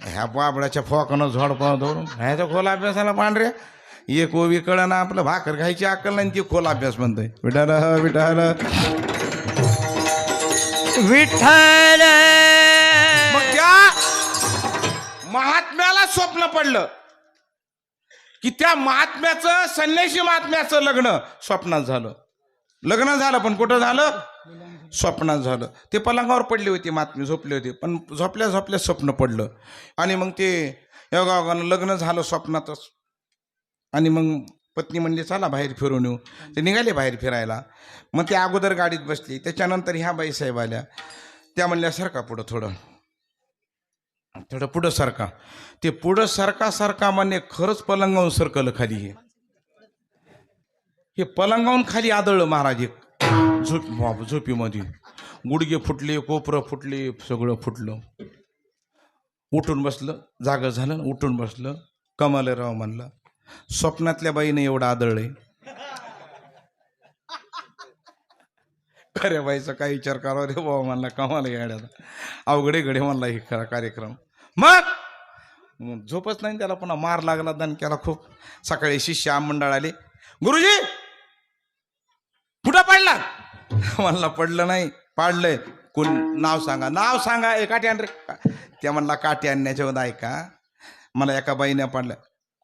ह्या बाबडाच्या फोकानं झोडपा धरून ह्याच्या खोल अभ्यासाला पांढरे एक ओवी कळं ना आपलं भाकर खायची अक्कल नाही ती खोल अभ्यास म्हणतोय. विठाल विठाल विठ्ठल. मग त्या महात्म्याला स्वप्न पडलं की त्या महात्म्याचं संन्यासी महात्म्याचं लग्न स्वप्नात झालं. लग्न झालं पण कुठं झालं, स्वप्नात झालं. ते पलंगावर पडले होते महात्मे, झोपले होते. पण झोपल्या झोपल्या स्वप्न पडलं आणि मग ते योगायोगानं लग्न झालं स्वप्नातच. आणि मग पत्नी म्हणली चला बाहेर फिरून येऊ. ते निघाले बाहेर फिरायला. मग ते अगोदर गाडीत बसली. त्याच्यानंतर ह्या बाईसाहेब आल्या. त्या म्हणल्या सरका पुढं थोडं थोडं पुढं सरका. ते पुढं सरका म्हणणे खरंच पलंगावून सरकलं खाली. हे पलंगावून खाली आदळलं महाराज. एक झोपीमध्ये गुडघे फुटले, कोपरं फुटले, सगळं फुटलं. उठून बसलं, जागं झालं, उठून बसलं. कमालराव म्हणलं स्वप्नातल्या बाईने एवढं आदळलंय. खऱ्या बाईचा काय विचार करावा रे बाबा म्हणला. कमाल गाड्याला अवघडे घडे म्हणला हे खरा कार्यक्रम. मग झोपच नाही त्याला. पुन्हा मार लागला दणक्याला खूप. सकाळी शिष्य मंडळ आले. गुरुजी कुठं पडला म्हणला. पडलं नाही, पाडलंय. कोण नाव सांगा, नाव सांगा. काठी आण रे. त्या म्हणला काठी आणण्याच्या होत ऐका मला एका बाईने पाडलं.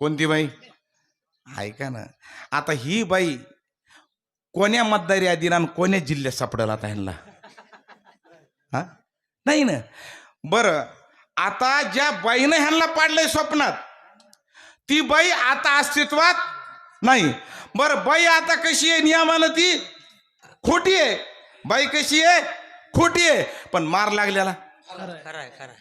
कोणती बाई ऐका ना. आता ही बाई कोण्या मतदारी यादीला आणि कोण्या जिल्ह्यात सापडेल आता ह्यांना, हा नाही ना. बरं आता ज्या बाईनं ह्यांना पाडलंय स्वप्नात ती बाई आता अस्तित्वात नाही. बरं बाई आता कशी आहे नियमानं ती खोटी आहे. बाई कशी आहे खोटी आहे. पण मार लागलेला खरंय खरंय.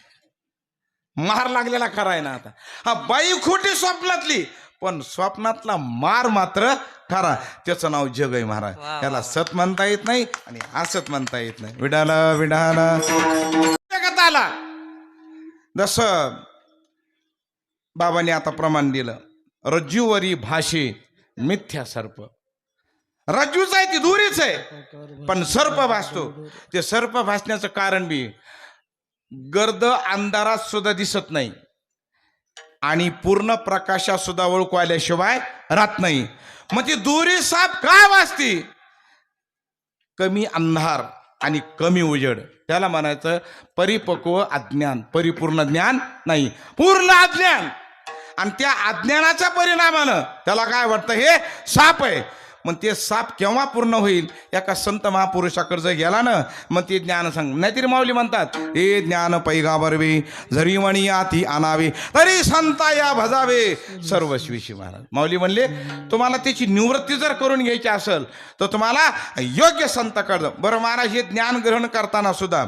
मार लागलेला खरा आहे ना. आता हा बाई खोटी स्वप्नातली पण स्वप्नातला मार मात्र खरा. त्याचं नाव जग आहे महाराज. त्याला सत म्हणता येत नाही आणि असत म्हणता येत नाही. विडाला विडाला जगात आला. जसं बाबांनी आता प्रमाण दिलं रज्जूवरी भाषे मिथ्या सर्प. रज्जूच आहे ती दुरीच आहे पण सर्प भासतो. ते सर्प भासण्याचं कारण बी गर्द अंधारात सुद्धा दिसत नाही आणि पूर्ण प्रकाशात सुद्धा ओळखू आल्याशिवाय राहत नाही. मग ती दोरी साप काय वाचते, कमी अंधार आणि कमी उजेड. त्याला म्हणायचं परिपक्व अज्ञान. परिपूर्ण ज्ञान नाही, पूर्ण अज्ञान. आणि त्या अज्ञानाच्या परिणामानं त्याला काय वाटतं हे साप आहे. मग ते साप केव्हा पूर्ण होईल, एका संत महापुरुषाकडे जर गेला ना मग ते ज्ञान सांग. नाहीतरी माऊली म्हणतात हे ज्ञान पैगाबरवे जरी म्हणी आती आणावे तरी संता या भजावे सर्वस्वीशी. महाराज माऊली म्हणले तुम्हाला त्याची निवृत्ती जर करून घ्यायची असेल तर तुम्हाला योग्य संताकडं. बरं महाराज हे ज्ञान ग्रहण करताना सुद्धा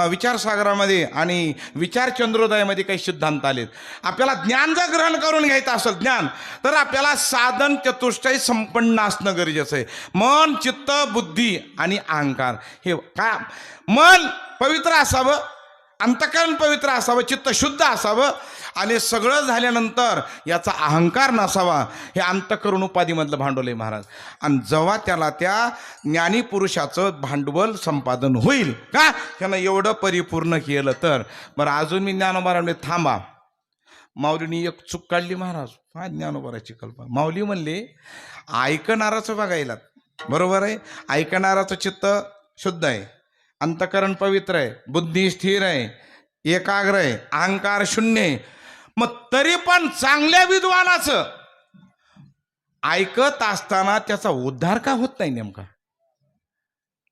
विचारसागरामध्ये आणि विचार चंद्रोदयामध्ये काही सिद्धांत आलेत. आपल्याला ज्ञान जर ग्रहण करून घ्यायचं असेल ज्ञान तर आपल्याला साधन चतुष्टय संपन्न असणं गरजेचं आहे. मन चित्त बुद्धी आणि अहंकार हे काय. मन पवित्र असावं, अंतःकरण पवित्र असावं, चित्त शुद्ध असावं आणि सगळं झाल्यानंतर याचा अहंकार नसावा. हे अंतःकरण उपाधीमधलं भांडवल आहे महाराज. आणि जेव्हा त्याला त्या ज्ञानी पुरुषाचं भांडवल संपादन होईल का त्यानं एवढं परिपूर्ण केलं तर. बरं अजून मी ज्ञानोबारांमध्ये थांबा. माऊलीनी एक चूक काढली महाराज. हा ज्ञानोबाराची कल्पना. माऊली म्हणले ऐकणाराचं बघायला बरोबर आहे. ऐकणाराचं चित्त शुद्ध आहे, अंतकरण पवित्र आहे, बुद्धी स्थिर आहे, एकाग्र आहे, अहंकार शून्य आहे. मग तरी पण चांगल्या विद्वानाचं ऐकत असताना त्याचा उद्धार का होत नाही नेमका?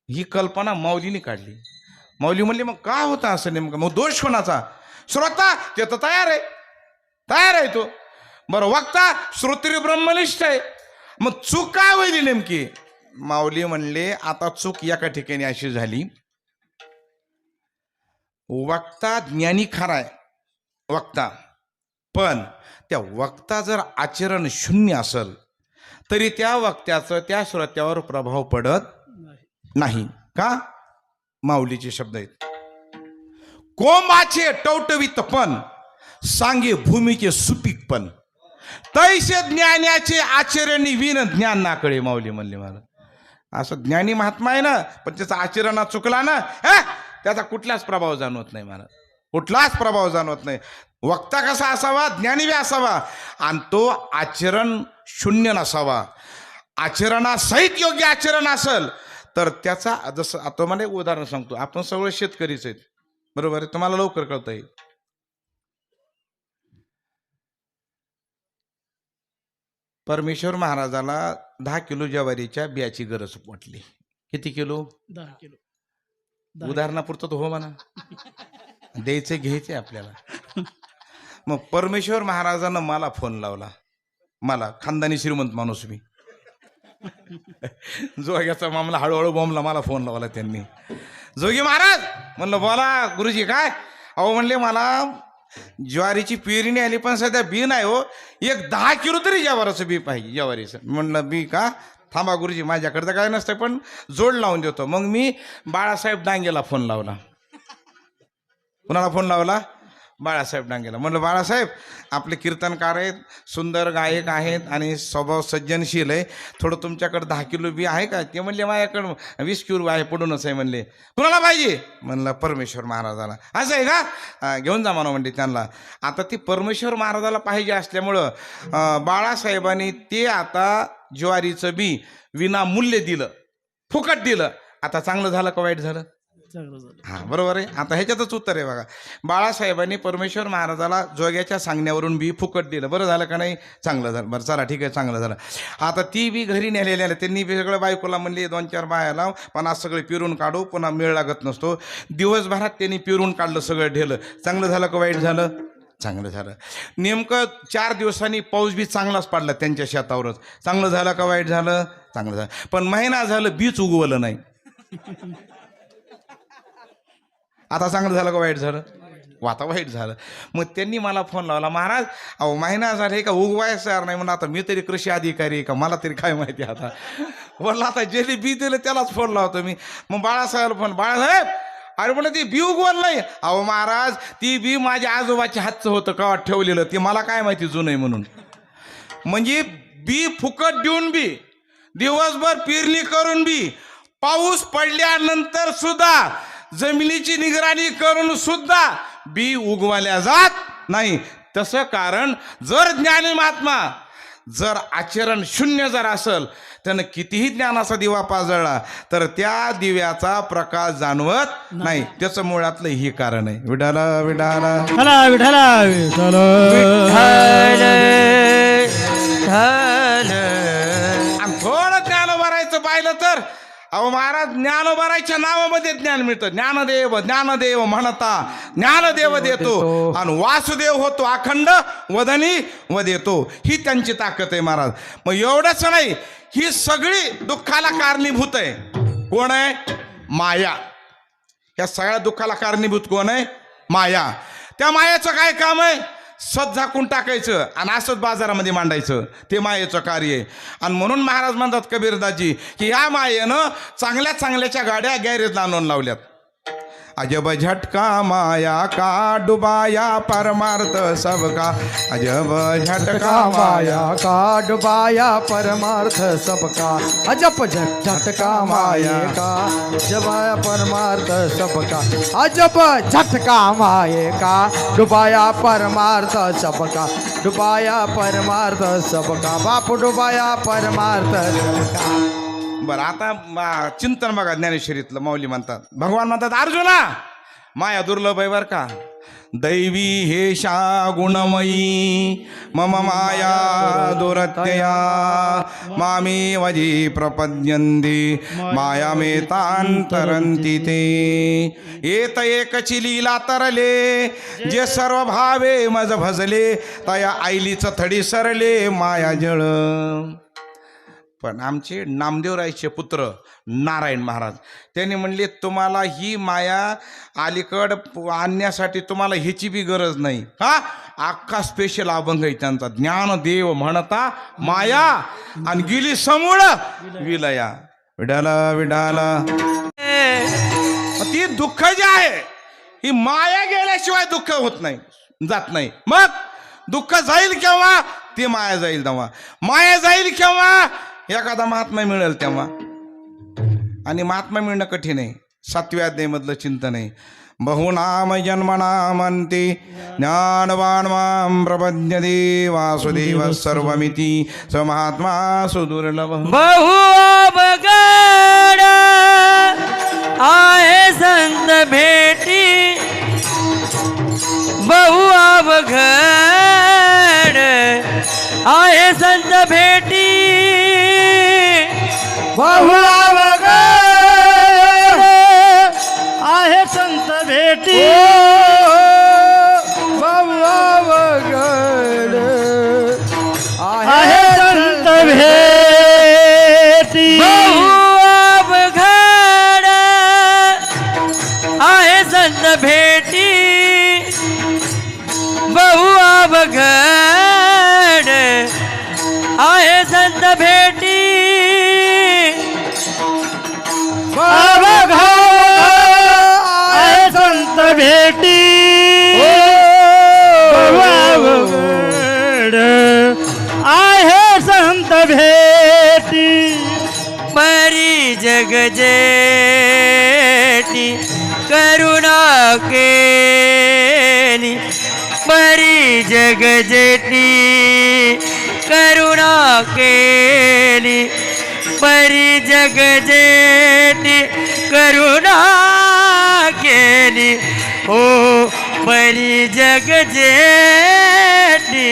ही कल्पना माऊलीने काढली. माऊली म्हणली मग का होता असं नेमकं? मग दोष कोणाचा? श्रोता ते तर तयार आहे तो. बरं, वक्ता श्रोत्री ब्रह्मनिष्ठ आहे, मग चूक काय होईल नेमकी? माऊली म्हणले आता चूक एका ठिकाणी अशी झाली, वक्ता ज्ञानी खरा आहे वक्ता, पण त्या वक्ता जर आचरण शून्य असेल तरी त्या वक्त्याचं त्या श्रोत्यावर प्रभाव पडत नाही. का? माऊलीचे शब्द आहेत, कोंबाचे टवटवीतपण सांगे भूमीचे सुपीकपण, तैसे ज्ञानाचे आचरण विन ज्ञान ना कळे. माऊली म्हणले मला असं ज्ञानी महात्मा आहे ना, पण त्याचा आचरणात चुकला ना, त्याचा कुठलाच प्रभाव जाणवत नाही मला, कुठलाच प्रभाव जाणवत नाही. वक्ता कसा असावा? ज्ञानी बी असावा, आणि तो आचरण शून्य नसावा. आचरणासहित योग्य आचरण असेल तर त्याचा, जसं आता मला एक उदाहरण सांगतो. आपण सगळे शेतकरीच आहेत, बरोबर आहे, तुम्हाला लवकर कळतं येईल. परमेश्वर महाराजाला 10 किलो ज्वारीच्या बियाची गरज वाटली. किती किलो? 10 किलो. उदाहरणापुरतं तो हो म्हणा, द्यायचे घ्यायचे आपल्याला. मग परमेश्वर महाराजानं मला फोन लावला, मला खानदानी श्रीमंत माणूस मी, जोग्याचा मामला हळूहळू बोंबला, मला फोन लावला त्यांनी. जोगी महाराज म्हणलं बोला गुरुजी काय? अहो म्हणले मला ज्वारीची पेरणी आली पण सध्या बी नाही हो, एक 10 किलो तरी ज्वारीचं बी पाहिजे ज्वारीचं. म्हणलं बी का? थांबा गुरुजी माझ्याकडे तर काय नसतं पण जोड लावून देतो. मग मी बाळासाहेब डांगेला फोन लावला. कुणाला फोन लावला? बाळासाहेब डांगेला. म्हणलं बाळासाहेब आपले कीर्तनकार आहेत, सुंदर गायक आहेत आणि स्वभाव सज्जनशील आहे, थोडं तुमच्याकडे 10 किलो बी आहे का? ते म्हणले माझ्याकडं 20 किलो आहे, पडूनच आहे. म्हणले कुणाला पाहिजे? म्हणलं परमेश्वर महाराजाला. असं आहे का? घेऊन जा म्हणा म्हणते त्यांना. आता ती परमेश्वर महाराजाला पाहिजे असल्यामुळं बाळासाहेबांनी ते आता ज्वारीचं बी विनामूल्य दिलं, फुकट दिलं. आता चांगलं झालं का वाईट झालं? हां बरोबर आहे. आता ह्याच्यातच उत्तर आहे बघा. बाळासाहेबांनी परमेश्वर महाराजाला जोग्याच्या सांगण्यावरून बी फुकट दिलं. बरं झालं का नाही? चांगलं झालं. बरं चला ठीक आहे, चांगलं झालं. आता ती बी घरी नेलेली आले. त्यांनी बी सगळं बायकोला म्हणले 2-4 बाया लाव, पण आज सगळे पिरून काढू, पुन्हा मेळ लागत नसतो. दिवसभरात त्यांनी पिरून काढलं, सगळं ढेलं. चांगलं झालं का वाईट झालं? चांगलं झालं. नेमकं 4 दिवसांनी पाऊस बी चांगलाच पडला त्यांच्या शेतावरच. चांगलं झालं का वाईट झालं? चांगलं झालं. पण महिना झालं बीच उगवलं नाही. आता चांगलं झालं का वाईट झालं? आता वाईट झालं. मग त्यांनी मला फोन लावला, महाराज अहो महिना झाला का उगवायचं नाही. म्हणून आता मी तरी कृषी अधिकारी आहे का, मला तरी काय माहिती. आता बोलला आता जे बी दिलं त्यालाच फोन लावतो मी. मग बाळासाहेब फोन, बाळासाहेब अरे म्हणलं ती बी उगवलं नाही. अहो महाराज ती बी माझ्या आजोबाच्या हातचं होतं का ठेवलेलं, ते मला काय माहिती जुनं आहे म्हणून. म्हणजे बी फुकट देऊन बी, दिवसभर पेरणी करून बी, पाऊस पडल्यानंतर सुद्धा जमिनीची निगराणी करून सुद्धा बी उगवल्या जात नाही. तसं कारण जर ज्ञानी महात्मा जर आचरण शून्य जर असेल, त्यानं कितीही ज्ञानाचा दिवा पाजळला तर त्या दिव्याचा प्रकाश जाणवत नाही. त्याचं मुळातलं ही कारण आहे. विठाला विठाला विठाला विठाला विठाला. आणि थोडं ज्ञान भरायचं पाहिलं तर अहो महाराज ज्ञानोबाराच्या नावामध्ये ज्ञान मिळतं. ज्ञानदेव ज्ञानदेव म्हणता ज्ञानदेव देतो, आणि वासुदेव होतो अखंड वदनी व देतो. ही त्यांची ताकद आहे महाराज. मग एवढंच नाही, ही सगळी दुःखाला कारणीभूत आहे. कोण आहे? माया. या सगळ्या दुःखाला कारणीभूत कोण आहे? माया. त्या मायाचं काय काम आहे? सत झाकून टाकायचं आणि असंच बाजारामध्ये मांडायचं, ते मायेचं कार्य आहे. आणि म्हणून महाराज म्हणतात कबीरदासजी की या मायेनं चांगल्या चांगल्याच्या गाड्या गॅरेजला आणून लावल्यात. अजब झटका माया का डुबाया परमार्थ सबका, अजब झटका माया का डुबाया परमार्थ सबका, अजब झटका माया का डुबाया परमार्थ सबका, अजब झटका माये का डुबाया परमार्थ सबका, डुबाया परमार्थ सबका, बाप डुबाया परमार्थ सबका. बरं आता चिंतन बघा ज्ञानेश्वरीतलं माऊली म्हणतात, भगवान म्हणतात अर्जुना माया दुर्लभ आहे बर का. दैवी हेशा गुणमयी मम माया दुरत्यया मामे वजी प्रपद्यन्ते माया मे तांतरंती ते. येत एकची लीला तरले जे सर्व भावे मज भजले तया आईलीच थडी सरले माया जळ. पण आमचे नामदेवरायचे पुत्र नारायण महाराज त्यांनी म्हणले तुम्हाला ही माया अलीकड आणण्यासाठी तुम्हाला ह्याची बी गरज नाही. हा अख्खा स्पेशल अभंग आहे त्यांचा, ज्ञानदेव म्हणता माया आणि गेली समूळ विलया. विडाला विडाला ती दुःख जे आहे ही माया गेल्याशिवाय दुःख होत नाही, जात नाही. मग दुःख जाईल केव्हा, ती माया जाईल तेव्हा. माया जाईल केव्हा, एखादा महात्मा मिळेल तेव्हा. आणि महात्मा मिळणं कठीण आहे. 7व्या अध्यायामधलं चिंतन आहे. बहुनाम जन्मनामन्ते ज्ञानवान मां प्रपद्यते वासुदेव सर्वमिति स महात्मा सुदुर्लभ. बहु अवघड आहे संत भेटी, बहु अवघड आहे संत भेटी. बहु अवघड आहे संत भेटी, बहु अवघड आहे संत भेटी. बहु अवघड आहे संत भेटी, बहु अवघड आहे संत भेटी. अवघड आहे संत भेटी, अवघड आहे संत भेटी. परी जग जेठी करुणा केली, परी जग जेठी करुणा केली, परी जग जेठी करुणा केली. हो परी जग जेठी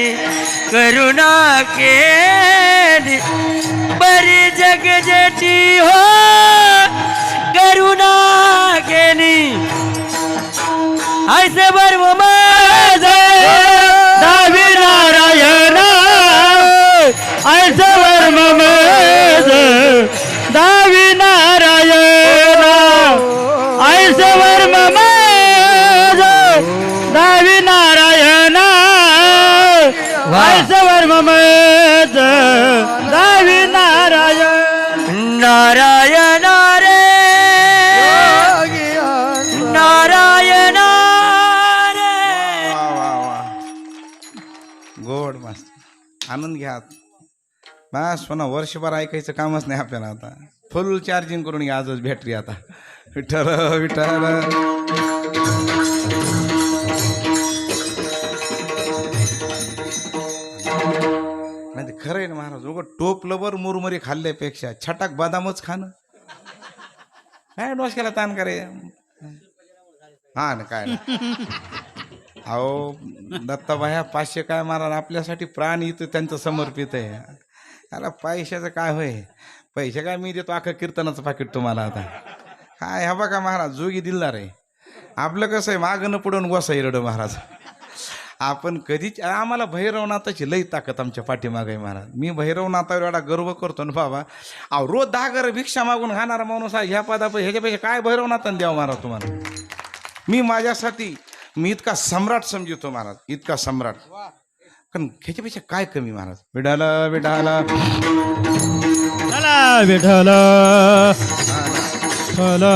करुणा केली, परी जग जेठी हो करुणा केली. ऐसे बर्व माझे दावी नारायण, ऐसे वर्म मेज दावी नारायण, ऐसे वर्म मेज दावी नारायण, ऐसे वर्म मेज दावी नारायण. नारायण रे नारायण रे. वा वा वा गोड मस्त आनंद घ्या. बस पुन्हा वर्षभर ऐकायचं कामच नाही आपल्याला. आता फुल चार्जिंग करून घ्या आजच बॅटरी. आता विठ्ठल विठ्ठल. नाही ते खरं आहे ना महाराज, उगं टोपलंवर मुरमुरी खाल्ल्यापेक्षा छटाक बदामच खाणं काय डोसक्याला ताण करे. हा ना काय ना. अहो दत्ताबाया 500 काय महाराज आपल्यासाठी प्राण इथं त्यांचं समर्पित आहे. त्याला पैशाचं काय होय, पैसे काय मी देतो अख्खं कीर्तनाचं पाकिट तुम्हाला. आता काय हा बघा महाराज जोगी दिलदार आहे. आपलं कसं आहे मागं न पुढून गोसाई रड महाराज. आपण कधीच आम्हाला भैरवनाथाची लई ताकद आमच्या पाठीमागे आहे महाराज. मी भैरवनाथावर एवढा गर्व करतो ना बाबा. अहो रोज 10 घर भिक्षा मागून खाणारा माणूस आहे. ह्या पदापैकी ह्याच्यापेक्षा काय भैरवनाथानं द्यावं महाराज तुम्हाला. मी माझ्यासाठी मी इतका सम्राट समजतो महाराज, इतका सम्राट. पण ह्याच्यापेक्षा काय कमी महाराज. विडाला विडाला चला विठ्ठल चला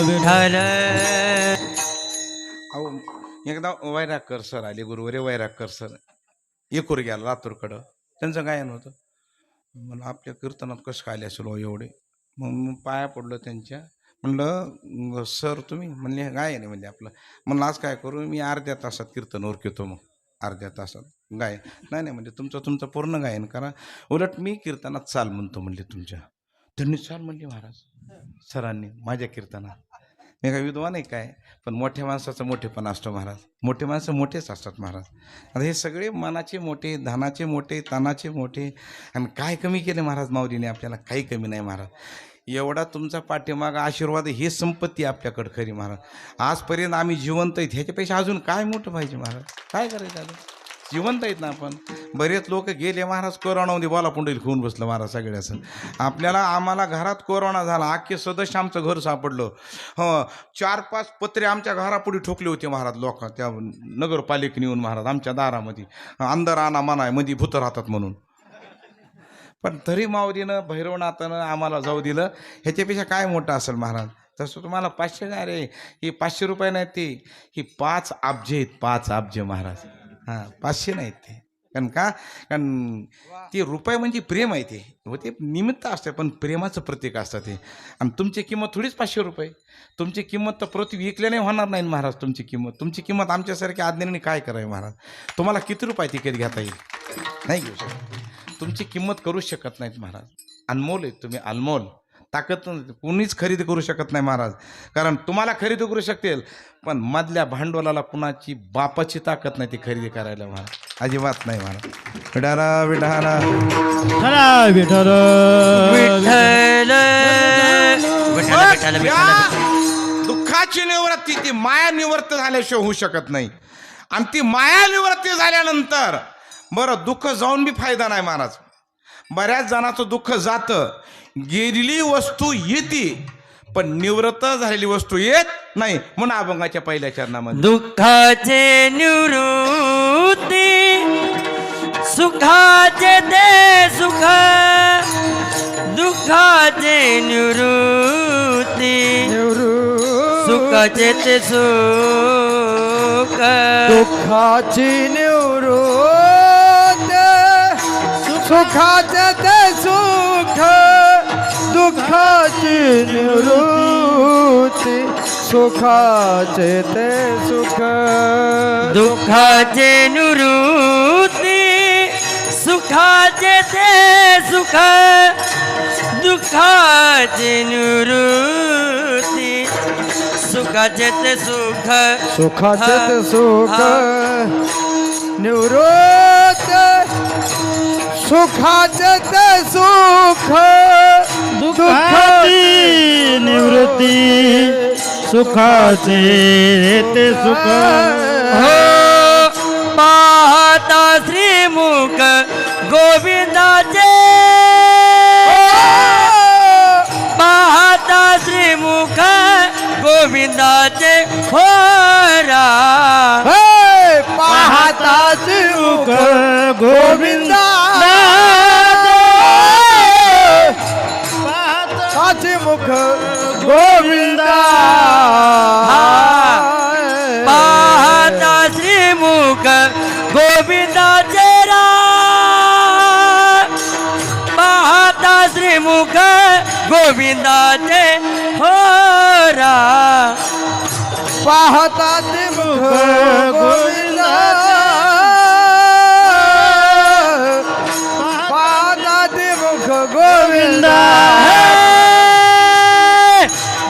विठ्ठल. अहो एकदा वैरागकर सर आले, गुरुवारी वैरागकर सर एकूर गेला लातूरकडं. त्यांचं गायन होतं. मला आपल्या कीर्तनात कसं काय आले असेल एवढे. मग पाया पडलो त्यांच्या. म्हणलं सर तुम्ही म्हणले गायन आहे म्हणजे आपलं. म्हणलं आज काय करू मी अर्ध्या तासात कीर्तन ओरखतो. मग अर्ध्या तासात गायन नाही म्हणजे तुमचं पूर्ण गायन करा. उलट मी कीर्तनात चाल म्हणतो म्हणले तुमच्या. त्यांनी चाल म्हणली महाराज सरांनी माझ्या कीर्तनात. मी काय विद्वान आहे काय, पण मोठ्या माणसाचं मोठेपण असतो महाराज. मोठे माणसं मोठेच असतात महाराज. आता हे सगळे मनाचे मोठे, धनाचे मोठे, तानाचे मोठे. आणि काय कमी केले महाराज माऊलीने आपल्याला? काही कमी नाही महाराज. एवढा तुमचा पाठीमागा आशीर्वाद, हे संपत्ती आपल्याकडं खरी महाराज. आजपर्यंत आम्ही जिवंत आहेत, ह्याच्यापेक्षा अजून काय मोठं पाहिजे महाराज? काय करायचं आता? जिवंत आहेत ना आपण. बरेच लोक गेले महाराज कोरोनामध्ये बोला पुंडली खाऊन बसलं महाराज सगळ्याचं. आम्हाला घरात कोरोना झाला, अख्खे सदस्य आमचं घर सापडलं. 4-5 पत्रे आमच्या घरापुढे ठोकले होते महाराज लोक, त्या नगरपालिकेने येऊन महाराज आमच्या दारामध्ये. अंदर आणा मनाय मध्ये भूत राहतात म्हणून. पण तरी माऊलीनं भैरवनाथानं आम्हाला जाऊ दिलं. ह्याच्यापेक्षा काय मोठं असेल महाराज? तसं तुम्हाला 500 नाही रे, ही 500 रुपये नाहीत ते, ही 5 अब्ज आहेत. 5 अब्ज महाराज. हां, 500 नाहीत ते. कारण ते रुपये म्हणजे प्रेम आहे. ते निमित्त असते, पण प्रेमाचं प्रतीक असतं ते. आणि तुमची किंमत थोडीच 500 रुपये. तुमची किंमत तर प्रति विकल्याने होणार नाही महाराज. तुमची किंमत आमच्यासारख्या आज्ञाने काय करावी महाराज? तुम्हाला किती रुपये तिकीट घेता येईल? नाही घेऊ शकत. तुमची किंमत करू शकत नाहीत महाराज. अनमोल आहे तुम्ही, अनमोल. ताकद कोणीच खरेदी करू शकत नाही महाराज. कारण तुम्हाला खरेदी करू शकतील, पण मधल्या भांडवलाला कुणाची बापाची ताकद नाही ती खरेदी करायला महाराज. अजिबात नाही महाराज. विठाला विठाला चला विठ्ठल विठ्ठल विठ्ठल विठ्ठल विठ्ठल. दुःखाची निवृत्ती ती माया निवृत्त झाल्याशिवाय होऊ शकत नाही. आणि ती माया निवृत्ती झाल्यानंतर बरं दुःख जाऊन बी फायदा नाही महाराज. बऱ्याच जणांचं दुःख जातं, गेलेली वस्तू येते, पण निवृत्त झालेली वस्तू येत नाही. म्हणून अभंगाच्या पहिल्या चरणामध्ये दुःखाचे निवृत्ती, सुखाचे ते सुख. दुःखाचे निवृत्ती, सुखाचे ते सुख. दुःखाची निवृत्ती, सुखाचे ते सुख. दुःखाची निवृत्ती, सुखाचे ते सुख. दुःखाचे निवृत्ती, सुखाचे ते सुख. दुःखाचे निवृत्ती, सुखाचे ते सुख. सुखाचे ते सुख. निवृत्ती, सुखाचे ते सुख. दुःखाची निवृत्ती, सुखाचे ते सुख. हो पाहता श्रीमुख गोविंदाचे. पाहता श्रीमुख गोविंदाचे. हो रा पाहता श्रीमुख गोविंदा. मुख गोविंदा. पाहता श्रीमुख गोविंदाचे रा. पाहता श्रीमुख गोविंदाचे. हो रा पाहता श्रीमुख गोविंदा. पाहता श्रीमुख गोविंदा.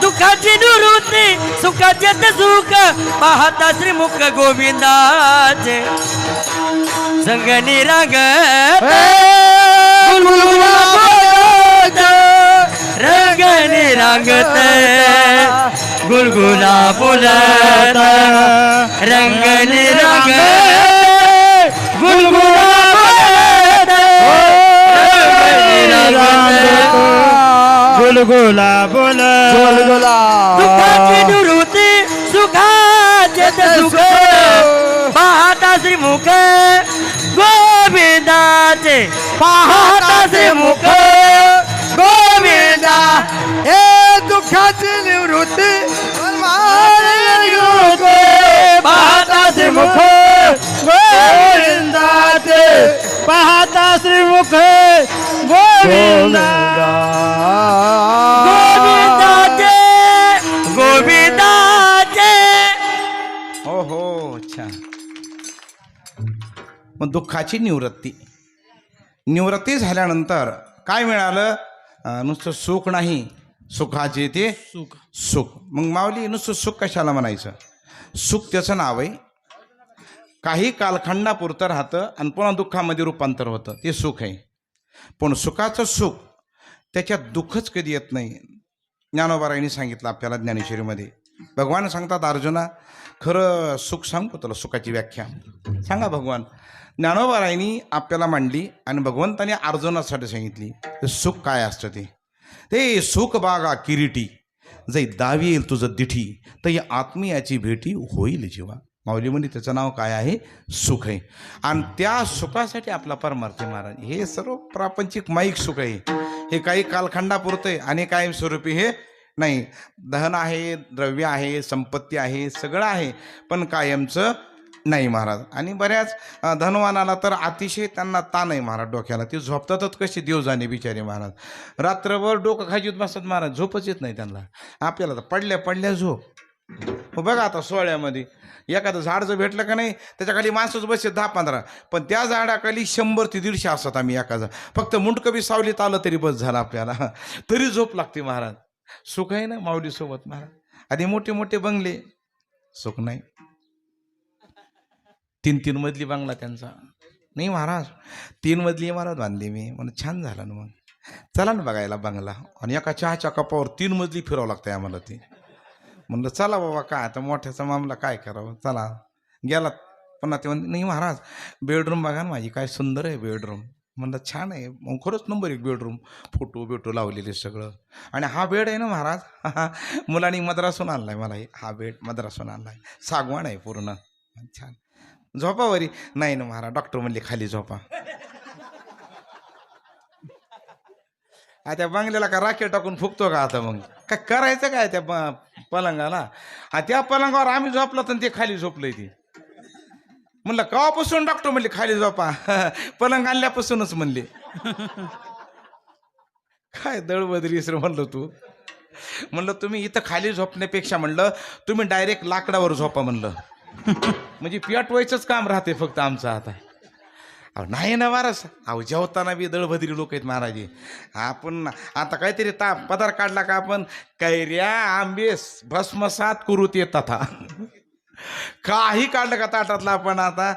दुःखाची निवृत्ती, सुखाचे ते सुख. पाहता श्रीमुख गोविंदाचे. संगनी रांगत रंगनी रांगत. गुलगुला बोलत रंगनी रांगत. गुलगुला बोलत रंगनी रांगत. गुलगुला बोल गोलगोला. दुःखाची निवृत्ती, सुखाचे ते सुख. पाहता श्रीमुख गोविंदाचे. पाहता श्रीमुख गोविंदा. हे दुःखाची निवृत्ती, पाहता श्रीमुख गोविंदाचे. पाहता श्रीमुख गोविंदा. गोविंदाचे. गोविंदाचे. हो हो अच्छा. मग दुःखाची निवृत्ती झाल्यानंतर काय मिळालं? नुसतं सुख नाही, सुखाचे ते सुख. मग माऊली नुसतं सुख कशाला म्हणायचं? सुख त्याचं नाव आहे. काही कालखंडापुरतं राहतं आणि पुन्हा दुःखामध्ये रूपांतर होतं, ते सुख आहे. पण सुखाचं सुख त्याच्यात दुःखच कधी येत नाही. ज्ञानोबारायांनी सांगितलं आपल्याला ज्ञानेश्वरीमध्ये. भगवान सांगतात, अर्जुना खरं सुख सांगतो तुला, सुखाची व्याख्या सांगा भगवान. ज्ञानोबारायांनी आपल्याला मांडली आणि भगवंताने अर्जुनासाठी सांगितली. सुख काय असतं ते सुख बागा किरीटी, जै दावी येईल तुझं दिठी, तर या आत्मीयाची भेटी होईल जीवा. माऊली म्हणजे त्याचं नाव काय आहे? सुख आहे. आणि त्या सुखासाठी आपला परमार्थ महाराज. हे सर्व प्रापंचिक माईक सुख आहे. हे काही कालखंडापुरतं आहे आणि कायमस्वरूपी हे नाही. धन आहे, द्रव्य आहे, संपत्ती आहे, सगळं आहे, पण कायमचं नाही महाराज. आणि बऱ्याच धनवानाला तर अतिशय त्यांना ताण आहे महाराज डोक्याला. ते झोपतातच कसे देव जाणे बिचारे महाराज. रात्रभर डोकं खाजीत बसतात महाराज, झोपच येत नाही त्यांना. आपल्याला तर पडल्या पडल्या झोप. बघा आता सोहळ्यामध्ये एखादं झाड जर भेटलं का नाही, त्याच्याखाली माणसंच बसते 10-15, पण त्या झाडाखाली 100 ते 150 असतात आम्ही एखादं. फक्त मुंडकं बी सावलीत आलं तरी बस झालं आपल्याला, तरी झोप लागते महाराज. सुख आहे ना माऊली सोबत महाराज. आधी मोठे मोठे बंगले, सुख नाही. 3-3 मजली बंगला त्यांचा नाही महाराज. 3 मजली इमारत बांधली मी. म्हणून छान झालं ना, मग चला ना बघायला बंगला. आणि एका चहाच्या कपावर 3 मजली फिरावं लागतं आम्हाला. ते म्हणलं चला बाबा, काय आता मोठ्याचा मामला, काय करावं, चला गेला. पुन्हा ते म्हणते नाही महाराज बेडरूम बघा ना माझी, काय सुंदर आहे बेडरूम. म्हणलं छान आहे. मग खरंच नंबर 1 बेडरूम, फोटो लावलेले सगळं. आणि हा बेड आहे ना महाराज, मुलांनी मद्रासून आणलाय मला. हा बेड मद्रासून आणलाय, सागवान आहे पूर्ण, छान. झोपावरी नाही ना महाराज, डॉक्टर म्हणले खाली झोपा. त्या बंगल्याला का राखेल टाकून फुकतो का आता? मग काय करायचं काय त्या पलंगाला? त्या पलंगावर आम्ही झोपलो तर ते खाली झोपलंय. ते म्हणलं केव्हापासून डॉक्टर म्हणले खाली झोपा? पलंग आणल्यापासूनच म्हणले. काय दळबदरी सर म्हणलं तू. म्हणलं तुम्ही इथं खाली झोपण्यापेक्षा म्हणलं तुम्ही डायरेक्ट लाकडावर झोपा म्हणलं. म्हणजे पेटवायचंच काम राहते फक्त आमचं आता. अहो नाही ना वारस. अहो जेवताना बी दळभद्री लोक आहेत महाराज. आपण आता काहीतरी पदार्थ काढला का आपण कैऱ्या आंबेस भस्मसात करूत येतात. काही काढलं का ताटातला आपण आता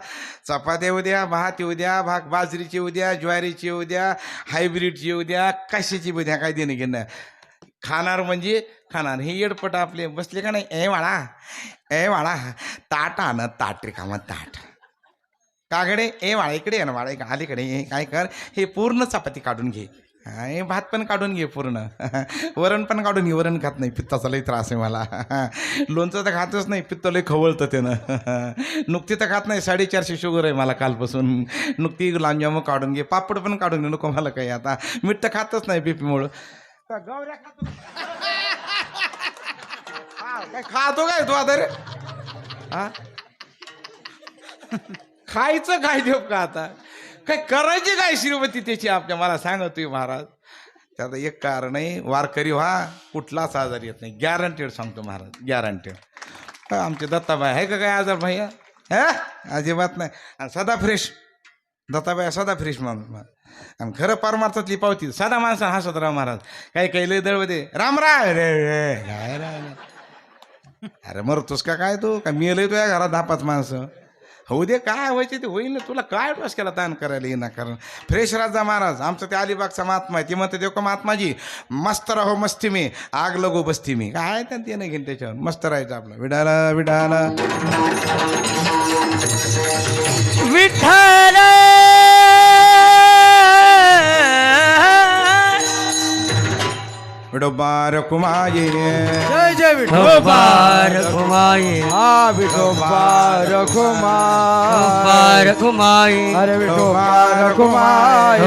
चपात्या उद्या, भात उद्या, बाजरीची उद्या, ज्वारीची उद्या, हायब्रिडची उद्या, कशाची उद्या, काय देणं घेणं. खाणार म्हणजे खाणार. हे येडपट आपले बसले का नाही, ए वाळा ताट आण, ताट रिकामा ताट. कागडे ए वाळा इकडे आहे ना, वाळा अलीकडे हे काय कर, हे पूर्ण चपाती काढून घे, हे भात पण काढून घे पूर्ण, वरण पण काढून घे. वरण खात नाही, पित्ताचा लई त्रास आहे मला. लोणचं तर खातच नाही, पित्त लई खवळतं त्यानं. नुकती तर खात नाही, 450 शुगर आहे मला कालपासून. नुकती गुलाबजामुन काढून घे, पापड पण काढून घे, नको मला काही आता. मीठ तर खातच नाही बीपीमुळं. गौऱ्या खातो काय, खातो काय तू आता रे? हा खायचं काय देऊ का आता? काय करायची काय श्रीमती त्याची आपल्या? मला सांगतोय महाराज. त्याचं एक कारण आहे, वारकरी व्हा, कुठलाच आजार येत नाही, गॅरंटेड सांगतो महाराज, गॅरंटेड. आमचे दत्ताबाई आहे का काय आजार भाई? अजिबात नाही. आणि सदा फ्रेश दत्ताबाई, सदा फ्रेश माणूस. आणि खरं परमार्थातली पावती साधा माणसा हसत राव महाराज. काही लय दळवते राम रे अरे मरतोस का काय तू? काय मेलय तुझ्या घरात 10-5 माणसं? होऊ दे, काय व्हायचे ते होईल ना. तुला काय डोसक्याला ताण करायला येईना. कारण फ्रेश राजा महाराज आमचं ते अलिबागचा महात्मा आहे. ते म्हणते देव का महात्माजी मस्त राहो मस्ती मी, आग लगो बस्ती मी. काय त्यानं ते नाही घेईन त्याच्यावर, मस्त राहायचं आपलं. विडाला विडाला विठ्ठल विडोबा रखुमाई, जय जय विठो बार घुमाई, हा विठोबा घुमाई, अरे विठोबा रखुमाई,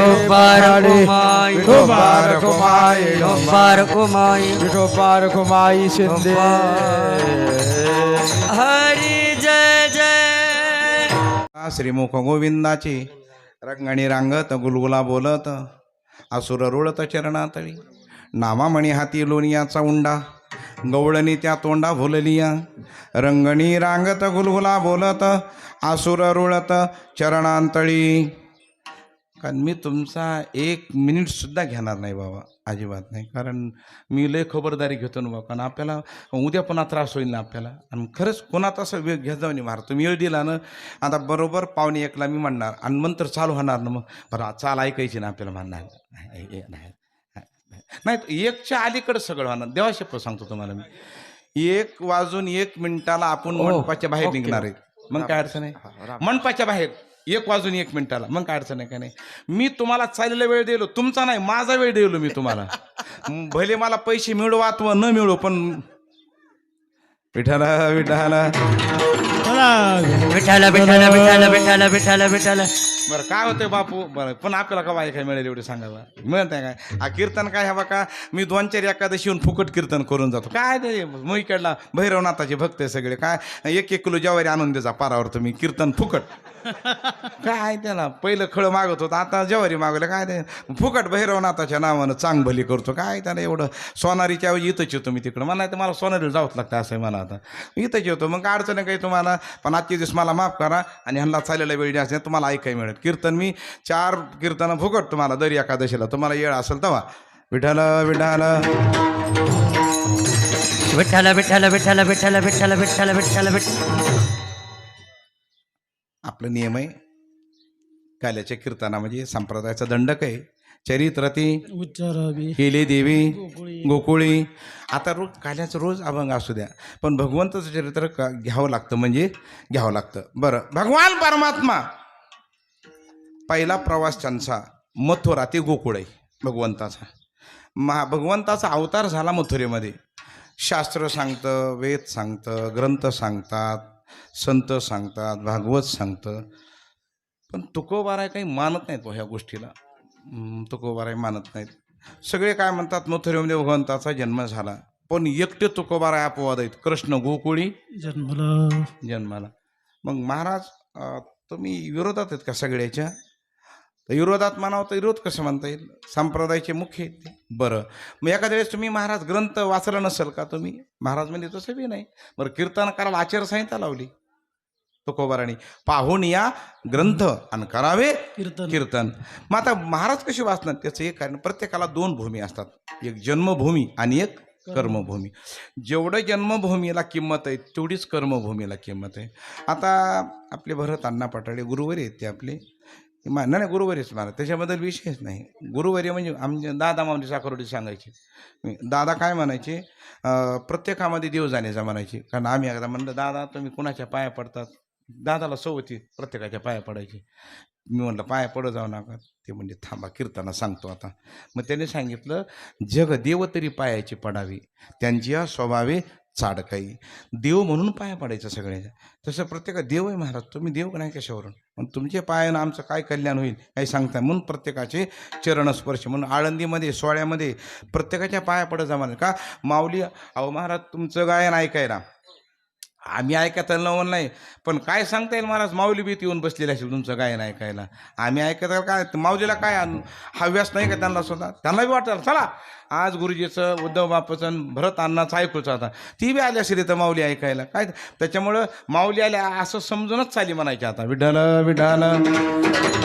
विठोबा रखुमाई, घुमाई, विठोबा रखुमाई शिंदे. हरी जय जय. श्रीमुख गोविंदाची रंगणी रांगत गुलगुला बोलत, असुर रुळत चरणातळी. नामामणी हाती लोणियाचा उंडा, गवळणी त्या तोंडा भुललिया. रंगणी रांगत गुलगुला बोलत, आसुर रुळत चरणांतळी. कारण मी तुमचा 1 मिनिट सुद्धा घेणार नाही बाबा. अजिबात नाही. कारण मी लय खबरदारी घेतो ना बाबा, कारण आपल्याला उद्या पुन्हा त्रास होईल ना आपल्याला. आणि खरंच कोणात असं वेळ घेत जाऊन महाराज तुम्ही वेळ दिला ना, आता बरोबर 12:45 मी म्हणणार आणि नंतर चालू होणार ना, मग बरं चाल ऐकायची ना आपल्याला म्हणणार नाही 1च्या अलीकडं सगळं होणार. देवाशपथ सांगतो तुम्हाला मी, 1:01 आपण मंडपाच्या बाहेर निघणार आहे. मग काय अडचण आहे? मंडपाच्या बाहेर 1:01 मग काय अडचण आहे का नाही? मी तुम्हाला चाललेला वेळ दिलो, तुमचा नाही माझा वेळ दिलो मी तुम्हाला. भले मला पैसे मिळो अथवा न मिळो, पण विठाला विठाला चला विठाला विठाला विठाला विठाला विठाला विठाला. बरं काय होतंय बापू, बरं पण आपल्याला का काय मिळेल एवढे सांगा बरं, मिळत आहे काय? हा कीर्तन काय हवा का? मी 2-4 एकादशी येऊन फुकट कीर्तन करून जातो. काय ते मग इकडला भैरवनाथाचे भक्त आहे सगळे, काय 1-1 किलो ज्वारी आणून द्यायचा पारावर तुम्ही, कीर्तन फुकट. काय त्याला पहिलं खळं मागत होतं, आता ज्वारी मागवलं. काय ते फुकट भैरवनाथाच्या नावानं चांग भली करतो. काय त्याला एवढं सोनारीच्या ऐवजी इथंच येतो मी तिकडं. मला तर मला सोनारीला जावंच लागतं असं आहे मला. आता इथंच येतो. मग काय अडचण आहे काही तुम्हाला? पण आजचे दिवस मला माफ करा आणि ह्यांना चाललेला वेळ असेल तुम्हाला ऐकाय मिळेल. कीर्तन मी 4 कीर्तनं फुकट तुम्हाला दर एकादशीला, तुम्हाला येळ असेल तेव्हा. विठाला विठाला विठाला विठाला विठाला विठाला विठाला विठाला विठाला विठाला. आपला नियम आहे काल्याच्या कीर्तनामध्ये संप्रदायाचा दंडक आहे. चरित्रती उच्चारावी केले देवी गोकुळी. आता रोज काल्याचं रोज अभंग असू द्या, पण भगवंताचं चरित्र घ्यावं लागतं, म्हणजे घ्यावं लागतं. बरं, भगवान परमात्मा पहिला प्रवास त्यांचा मथुरा ते गोकुळ आहे भगवंताचा. भगवंताचा अवतार झाला मथुरेमध्ये. शास्त्र सांगतं, वेद सांगतं, ग्रंथ सांगतात, संत सांगतात, भागवत सांगतं. पण तुकोबाराय काही मानत नाहीत ह्या गोष्टीला. तुकोबाराय मानत नाहीत. सगळे काय म्हणतात मथुरेमध्ये भगवंताचा जन्म झाला, पण एकटे तुकोबाराय अपवाद आहेत. कृष्ण गोकुळी जन्माला. मग महाराज तुम्ही विरोधात आहेत का सगळ्याच्या? तर विरोधात म्हणावं तर विरोध कसं म्हणता येईल? संप्रदायाचे मुख्य आहेत ते. बरं, मग एखाद्या वेळेस तुम्ही महाराज ग्रंथ वाचला नसेल का तुम्ही? महाराज म्हणजे तसं बी नाही. बरं, कीर्तन करायला आचारसंहिता लावली तुकोबाराणी, पाहून या ग्रंथ आणि करावे कीर्तन. मग आता महाराज कशी वाचणार? त्याचं एक कारण, प्रत्येकाला 2 भूमी असतात, एक जन्मभूमी आणि एक कर्मभूमी. जेवढं जन्मभूमीला किंमत आहे तेवढीच कर्मभूमीला किंमत आहे. आता आपले भरत अण्णा पटाळे गुरुवारी आहेत ते आपले, नाही गुरुवारीच मला त्याच्याबद्दल विषयच नाही. गुरुवारी म्हणजे आमचे दादा मामली साखरोडी सांगायचे. दादा काय म्हणायचे, प्रत्येकामध्ये देव जाण्याचा म्हणायचे. कारण आम्ही एकदा म्हणलं दादा तुम्ही कुणाच्या पाया पडतात? दादाला सवती प्रत्येकाच्या पाया पडायची. मी म्हटलं पाया पडत जाऊ नका. ते म्हणजे थांबा कीर्तना सांगतो आता. मग त्याने सांगितलं जग देव तरी पायाची पडावी, त्यांची स्वभावे चाडकाई. देव म्हणून पाया पडायचं सगळ्याच्या. तसं प्रत्येका देव आहे महाराज, तुम्ही देव नाही कशावरून? पण तुमचे पायानं आमचं काय कल्याण होईल काही सांगताय. म्हणून प्रत्येकाचे चरणस्पर्श. म्हणून आळंदीमध्ये सोहळ्यामध्ये प्रत्येकाच्या पाया पडत जा म्हणे. का माऊली अहो महाराज तुमचं गायन ऐकायला आम्ही ऐकायला नवल नाही, पण काय सांगता येईल महाराज, माऊली बीत येऊन बसलेले असेल तुमचं गायन ऐकायला. आम्ही ऐकायला काय माऊलीला काय हव्यास नाही का त्यांना स्वतः? त्यांना बी वाटतं चला आज गुरुजीचं उद्धव बापाचं भरत अण्णाचं ऐकूच आता. ती बी आली असेल तर माऊली ऐकायला. काय त्याच्यामुळं माऊली आल्या असं समजूनच चाली म्हणायचे. आता विठ्ठल विठ्ठल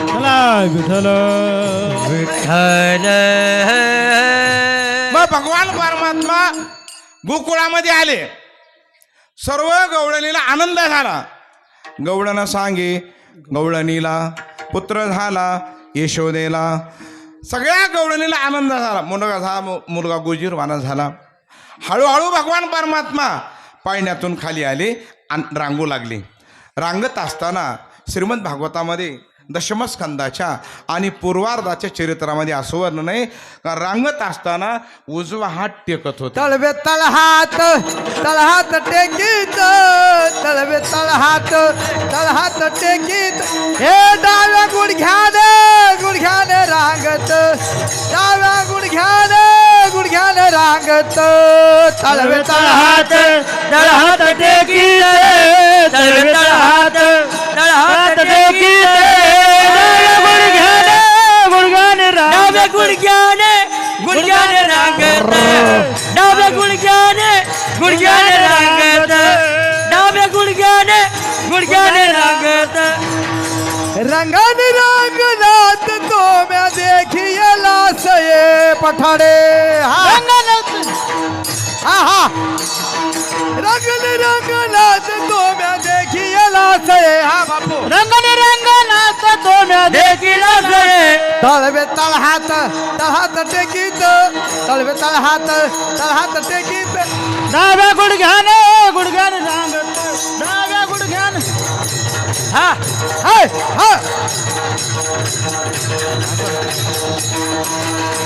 चला विठ्ठल विठाला. मग भगवान परमात्मा गोकुळामध्ये आले. सर्व गवळणीला आनंद झाला. गवळण सांगे गवळणीला पुत्र झाला यशोदेला. सगळ्या गवळणीला आनंद झाला. मुलगा गुजीरवाना झाला. हळूहळू भगवान परमात्मा पाळण्यातून खाली आले आणि रांगू लागले. रांगत असताना श्रीमद भागवतामध्ये दशमस्कंदाच्या आणि पूर्वार्धाच्या चरित्रामध्ये असं वर्णन आहे का रांगत असताना उजवा हात टेकत होता. तळवे तळहात तळहात टेकीत, तळवे तळहात टेकीत, हे डाव्या गुडघ्याने रांगत, डाव्या गुडघ्याने रांगत. तळवे तळहात तळहात टेकीत, तळवे तळहात तळहात टेकीत, डाव्या गुडघ्याने रांगत, डाव्या गुडघ्याने रांगत, डाव्या गुडघ्याने रांगत. रंगन रंगनाथ तो मैं देखिए लाश ये पठारे हा हा रंगन रंगनाथ तो मैं देखिए लाश ये हा बापू रंगन रंगनाथ तो मैं देखिला से तळवे तळहात टेकीत तळवे तळहात टेकीत डाव्या गुडघ्याने रांगत डाव्या गुडघ्याने हा हाय हा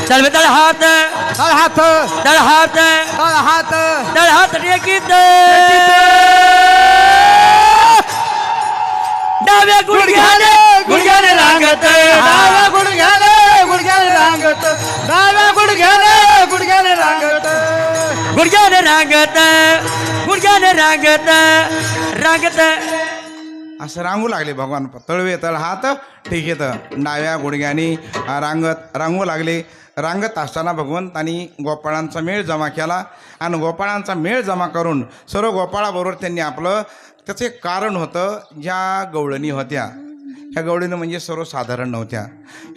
चल तळ हात तळहात तळ हात तळहात तळ हात टेकीत डाव्या गुडघ्याने रांगत डाव्या गुडघ्याने रांगत डाव्या गुडघ्याने रांगत गुडघ्याने रांगत असं रांगू लागले भगवान तळवे तळ हात टेकीत डाव्या गुडघ्यानी रांगू लागले. रांगत असताना भगवंतांनी गोपाळांचा मेळ जमा केला आणि गोपाळांचा मेळ जमा करून सर्व गोपाळाबरोबर त्यांनी आपलं त्याचं एक कारण होतं. ज्या गवळणी होत्या ह्या गवळणी म्हणजे सर्वसाधारण नव्हत्या,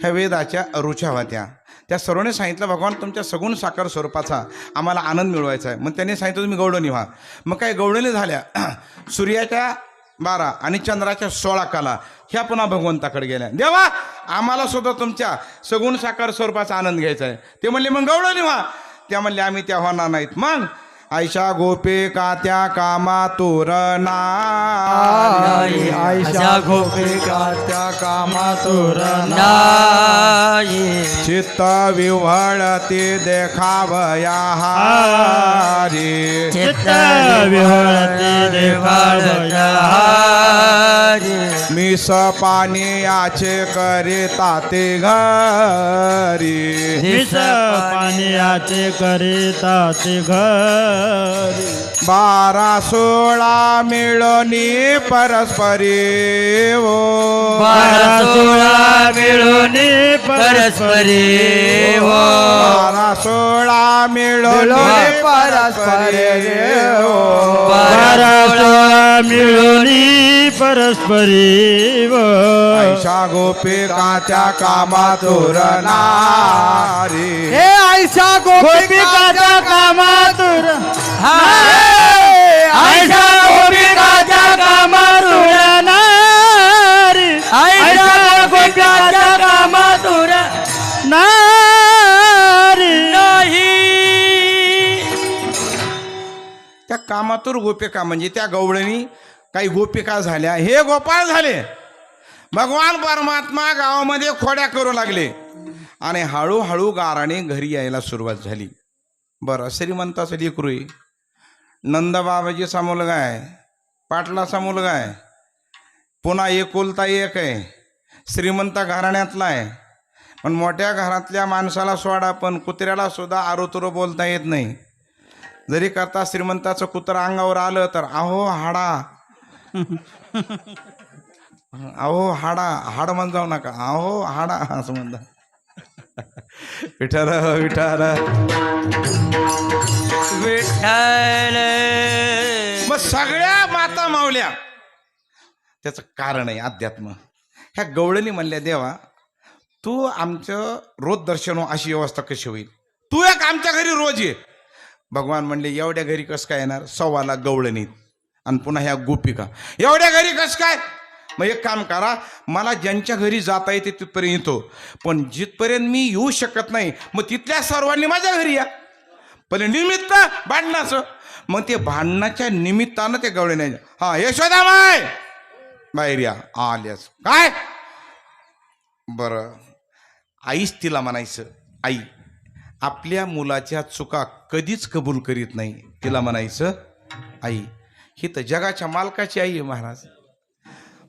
ह्या वेदाच्या रुच्या होत्या. त्या सर्वांनी सांगितलं भगवान तुमच्या सगुण साकार स्वरूपाचा आम्हाला आनंद मिळवायचा आहे. मग त्यांनी सांगितलं तुम्ही गवळणी व्हा. मग काय गवळणी झाल्या. सूर्याच्या 12 आणि चंद्राच्या 16 कला ह्या पुन्हा भगवंताकडे गेल्या. देवा आम्हाला सुद्धा तुमच्या सगुण साकार स्वरूपाचा आनंद घ्यायचा आहे. ते म्हणले मग गवळणी व्हा. त्या म्हणले आम्ही त्या होणार नाहीत. मग आयशा गोपे का त्या कामा तोरणा आयशा गोपे का त्या कामा तोरणा चित्त विव्हळ ते देखावया हारी चित्त विहळते देवाळया मी सपानी याचे करिता ते घरी दिस पाण्याचे करिता ते घरी 12-16 मिळूनी परस्परी ओ 12-16 मिळूनी परस्परी 12-16 मिळूनी परस्परी ओ 12-16 मिळूनी परस्परी ऐशा गोपिकाच्या कामा तोरणारी हे आयशा गोपिकाच्या कामातूर आयशा गोपिकाच्या कामातूर नारी आयशा गोपिकाच्या कामातूर नारी नाही. त्या कामातूर गोपिका म्हणजे त्या गवळणी काही गोपिका झाल्या, हे गोपाळ झाले. भगवान परमात्मा गावामध्ये खोड्या करू लागले आणि हळूहळू गाराने घरी यायला सुरुवात झाली. बरं श्रीमंताचं लेकरू आहे, नंदबाबाजीचा मुलगा आहे, पाटलाचा मुलगा आहे, पुन्हा एकुलता एक आहे, श्रीमंत घराण्यातला आहे. पण मोठ्या घरातल्या माणसाला सोडा, पण कुत्र्याला सुद्धा आरोतुरो बोलता येत नाही. जरी करता श्रीमंताचं कुत्रं अंगावर आलं तर अहो हाडा अहो हाडा हाड म्हण जाऊ नका, अहो हाडा असं म्हणता. विठार विठार विठ्ठल. मग सगळ्या माता मावल्या त्याचं कारण आहे अध्यात्म. ह्या गवळणी म्हणल्या देवा तू आमचं रोज दर्शन अशी व्यवस्था कशी होईल, तू एक आमच्या घरी रोज ये. भगवान म्हणले एवढ्या घरी कसं काय येणार, 1.25 लाख गवळणीत आणि पुन्हा ह्या गोपिका एवढ्या घरी कसं काय. मग एक काम करा, मला ज्यांच्या घरी जाता येते तिथपर्यंत येतो, पण जिथपर्यंत मी येऊ शकत नाही मग तिथल्या सर्वांनी माझ्या घरी या. पण निमित्त भांडणाचं, मग ते भांडणाच्या निमित्तानं ते गवळे नाही. हा यशोदा माय बाहेर या. आल्यास काय बरं, आईच तिला म्हणायचं आई आपल्या मुलाच्या चुका कधीच कबूल करीत नाही. तिला म्हणायचं आई, ही तर जगाच्या मालकाची आई आहे महाराज.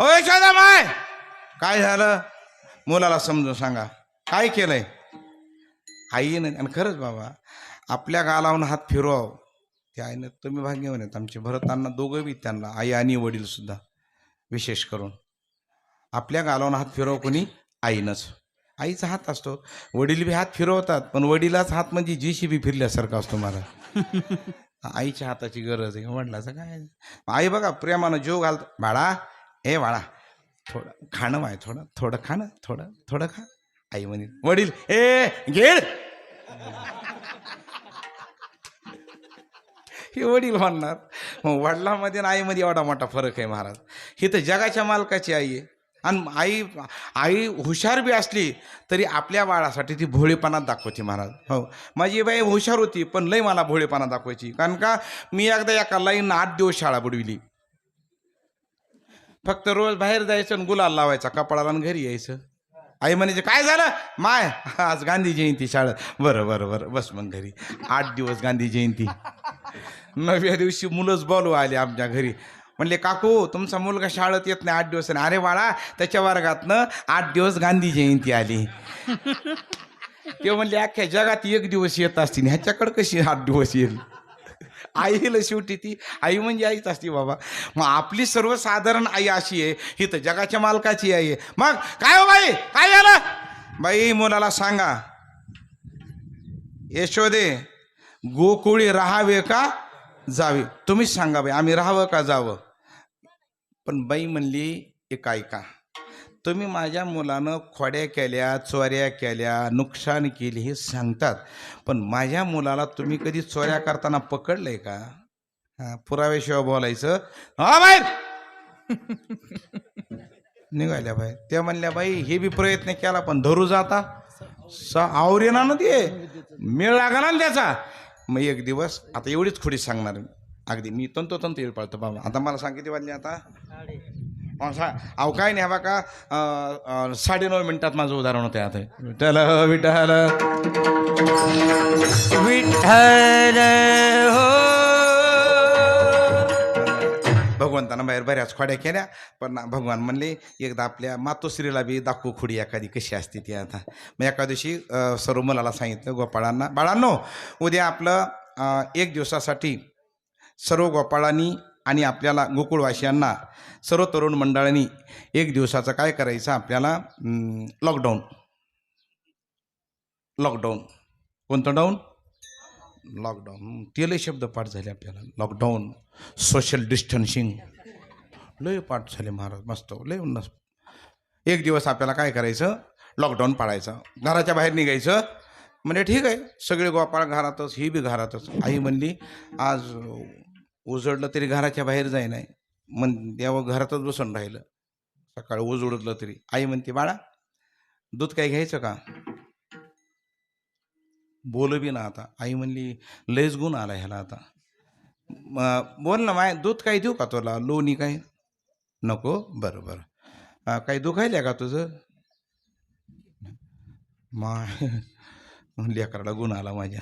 ओ यशोदा माय काय झालं, मुलाला समजून सांगा काय केलंय. आई नाही. आणि खरंच बाबा आपल्या गालावून हात फिरवाव त्या आईनं तुम्ही भाग्यवान आहेत. आमचे भरतांना दोघं बी, त्यांना आई आणि वडील सुद्धा विशेष करून आपल्या गालावून हात फिरव कोणी, आईनंच. आईचा हात असतो, वडील बी हात फिरवतात, पण वडिलाच हात म्हणजे JCB फिरल्यासारखा असतो मला. आईच्या हाताची गरज आहे. वडिलाचं काय, आई बघा प्रेमानं जीव घालतो. बाळा ए बाळा थोडं खाणं माय थोडं खाणं थोडं खा. आई म्हणे वडील घेड हे वडील म्हणणार. मग वडिलांमध्ये आणि आईमध्ये एवढा मोठा फरक आहे महाराज. ही तर जगाच्या मालकाची आई आहे. आणि आई हुशार बी असली तरी आपल्या बाळासाठी ती भोळेपणा दाखवते महाराज. हो, माझी बाई हुशार होती पण लई मला भोळेपणा दाखवायची. कारण का मी एकदा एका लाईन 8 दिवस शाळा बुडविली. फक्त रोज बाहेर जायचं आणि गुलाल लावायचा कपाळाला आणि घरी यायचं. आई म्हणायचे काय झालं माय आज गांधी जयंती शाळेत. बरं बस मग घरी. 8 दिवस गांधी जयंती. 9व्या दिवशी मुलंच बोलू आले आमच्या घरी. म्हणले काकू तुमचा मुलगा शाळेत येत नाही 8 दिवस. अरे बाळा त्याच्या वर्गातनं 8 दिवस गांधी जयंती आली. ते म्हणले अख्ख्या जगात 1 दिवस येत असतील ह्याच्याकडे कशी 8 दिवस येईल. आईला शेवटी ती आई म्हणजे आईच असते बाबा. मग आपली सर्वसाधारण आई अशी आहे. ही तर जगाच्या मालकाची आई आहे. मग काय हो बाई काय झालं बाई मुलाला सांगा यशोदे गोकुळी राहावे का जावे. तुम्हीच सांगा बाई आम्ही राहावं का जावं. पण बाई म्हणली एक ऐका तुम्ही माझ्या मुलानं खोड्या केल्या चोऱ्या केल्या नुकसान केली हे सांगतात पण माझ्या मुलाला तुम्ही कधी चोऱ्या करताना पकडलंय का. पुराव्याशिवाय बोलायचं. हा बाहेर निघाल्या बाहेर. त्या म्हणल्या बाई हे बी प्रयत्न केला पण धरू जाता आवरेना ना ते मेळ लागा ना त्याचा. मग एक दिवस आता एवढीच खोडी सांगणार अगदी मी तंतोतंत येळ पाळतो बाबा. आता मला सांग किती वाजले आता. अहो काय नाही बा का 9:30 मिनिटात माझं उदाहरण होतं. आता विठ्ठल विठ्ठल विठ्ठल हो. भगवंतानं बाहेर बऱ्याच खोड्या केल्या पण भगवान म्हणले एकदा आपल्या मातोश्रीला बी दाखवू खोडी एखादी कशी असते ती. आता मग एका दिवशी सर्व मुलाला सांगितलं गोपाळांना बाळांनो उद्या आपलं 1 दिवसासाठी सर्व गोपाळांनी आणि आपल्याला गोकुळवासियांना सर्व तरुण मंडळांनी 1 दिवसाचं काय करायचं आपल्याला लॉकडाऊन. कोणतं डाऊन लॉकडाऊन. ते लय शब्द पाठ झाले आपल्याला. लॉकडाऊन सोशल डिस्टन्सिंग लय पाठ झाले महाराज मस्त लय उन्नस. 1 दिवस आपल्याला काय करायचं लॉकडाऊन पाळायचं. घराच्या बाहेर निघायचं. म्हणजे ठीक आहे सगळे गोपाळ घरातच ही बी घरातच. आई म्हणली आज उजडलं तरी घराच्या बाहेर जाई नाही मग देवा घरातच बसून राहिलं. सकाळी उजडलं तरी आई म्हणते बाळा दूध काय घ्यायचं का. बोल बी ना आता. आई म्हणली लयच गुण आला ह्याला आता. बोल ना माय दूध काय देऊ का तुला लोणी काय नको. बरं काही दुखायला का तुझं. माय लेकराला गुण आला माझ्या.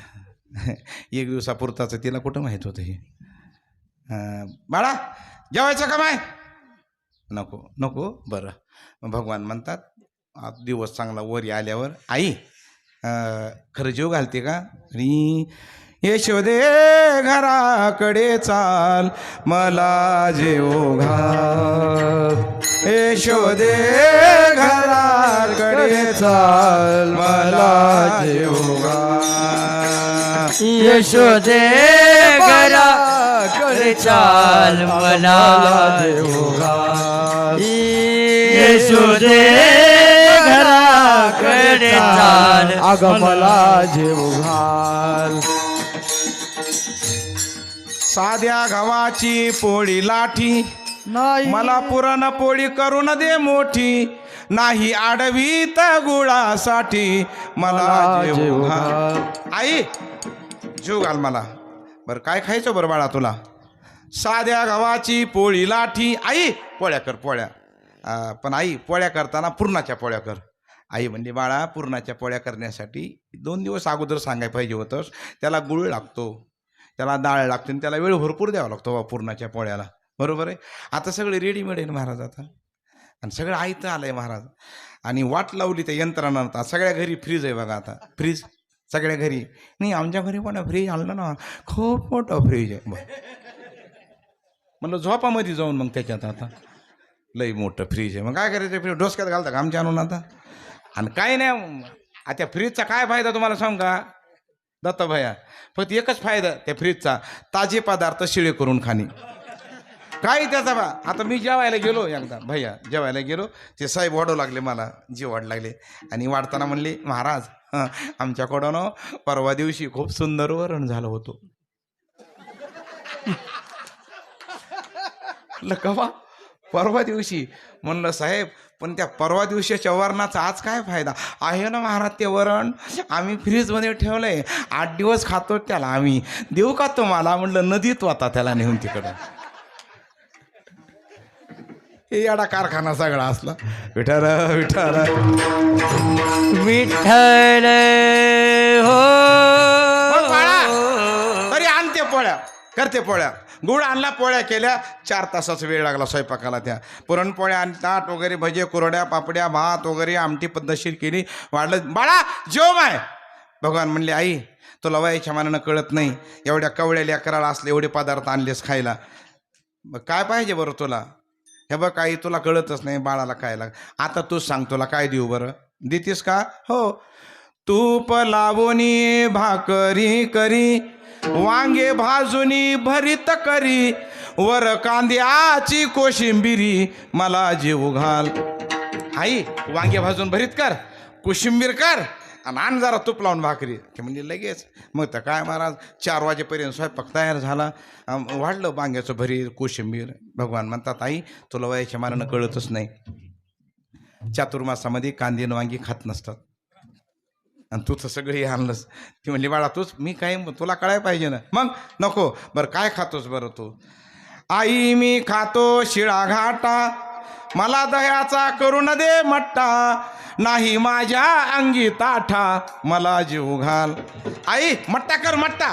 1 दिवसापुरताचं तिला कुठं माहीत होतं हे. बाळा जेवायचं का माय नको. बरं भगवान म्हणतात आज दिवस चांगला वरी आल्यावर आई खरं जेव घालते का. आणि यशोदे घराकडे चाल मला जेव घाल. यशोदे घराकडे चाल मला जेव घाल. यशोदे घराकडे चाल मला जेव घाल. यशोदे घराकडे चाल अग मला जेव घाल. साध्या गव्हाची पोळी लाठी नाही मला पुरण पोळी करून दे मोठी. नाही आडवीत गुळासाठी मला जेव घाल. आई जेव घाल मला. बरं काय खायचं बरं बाळा तुला. साध्या गव्हाची पोळी लाठी. आई पोळ्या कर पोळ्या. पण आई पोळ्या करताना पुरणाच्या पोळ्या कर. आई म्हणली बाळा पुरणाच्या पोळ्या करण्यासाठी 2 दिवस अगोदर सांगायला पाहिजे होतंस. त्याला गुळ लागतो त्याला डाळ लागते आणि त्याला वेळ भरपूर द्यावा लागतो बा पुरणाच्या पोळ्याला. बरोबर आहे. आता सगळे रेडीमेड आहे महाराज आता आणि सगळं आयतं आलं आहे महाराज. आणि वाट लावली त्या यंत्रणा. आता सगळ्या घरी फ्रीज आहे बघा. आता फ्रीज सगळ्या घरी नाही. आमच्या घरी पण फ्रीज आणलं ना खूप मोठं फ्रीज आहे. म्हणलं झोपामध्ये जाऊन मग त्याच्यात आता लई मोठं फ्रीज आहे. मग काय करायचं फ्रीज डोसक्यात घालता का आमच्या आणून आता. आणि काय नाही आता फ्रीजचा काय फायदा तुम्हाला सांग का दत्ता भैया. फक्त एकच फायदा त्या फ्रीजचा ताजे पदार्थ शिळे करून खाणे. काही त्याचा बा आता मी जेवायला गेलो एकदा भैया जेवायला गेलो ते साहेब वाढू लागले मला जीव वाढ लागले आणि वाढताना म्हणले महाराज आमच्याकडून परवा दिवशी खूप सुंदर वरण झालं होतं. म्हणलं कवा परवा दिवशी. म्हणलं साहेब पण त्या परवा दिवशीच्या वरणाचा आज काय फायदा आहे ना महाराज. ते वरण आम्ही फ्रीजमध्ये ठेवलंय 8 दिवस खातो त्याला आम्ही. देऊ का तुम्हाला. म्हणलं नदीत वाता त्याला नेऊन तिकडं. हे याडा कारखाना सगळा असला. विठार विठार विठ्ठल हो. तरी आणते पोळ्या करते पोळ्या. गुळ आणला पोळ्या केल्या 4 तासाचा वेळ लागला स्वयंपाकाला. त्या पुरणपोळ्या आणि ताट वगैरे भजे कुरड्या पापड्या भात वगैरे आमटी पद्धतशीर केली. वाढलं बाळा जेव माय. भगवान म्हणले आई तुला वयाच्या मानानं कळत नाही. एवढ्या कवळ्या लेकराला असले एवढे पदार्थ आणलेस खायला. मग काय पाहिजे बरं तुला. हे बघ काही तुला कळतच नाही बाळाला खायला. आता तूच सांग तुला काय देऊ बरं. देतीस का. हो. तूप लावणी भाकरी करी वांगे भाजुनी भरीत करी वर कांद्याची कोशिंबिरी मला जीव घाल. आई वांगे भाजून भरीत कर कोशिंबीर कर आणि आण जरा तूप लावून भाकरी. ते म्हणजे लगेच. मग तर काय महाराज 4 वाजेपर्यंत स्वयंपाक तयार झाला. वाढलं वांग्याचं भरीत कोशिंबीर. भगवान म्हणतात आई तुला वयाच्या मानानं कळतच नाही. चातुर्मासामध्ये कांदे आणि वांगी खात नसतात आणि तू तर सगळी आणलंस. ती म्हणली बाळा तूच मी काय तुला कळायला पाहिजे ना. मग नको बरं काय खातोस बरं तू. आई मी खातो शिळा घाटा मला दह्याचा करून दे मट्टा नाही माझ्या अंगी ताठा मला जीव घाल. आई मट्टा कर मट्टा.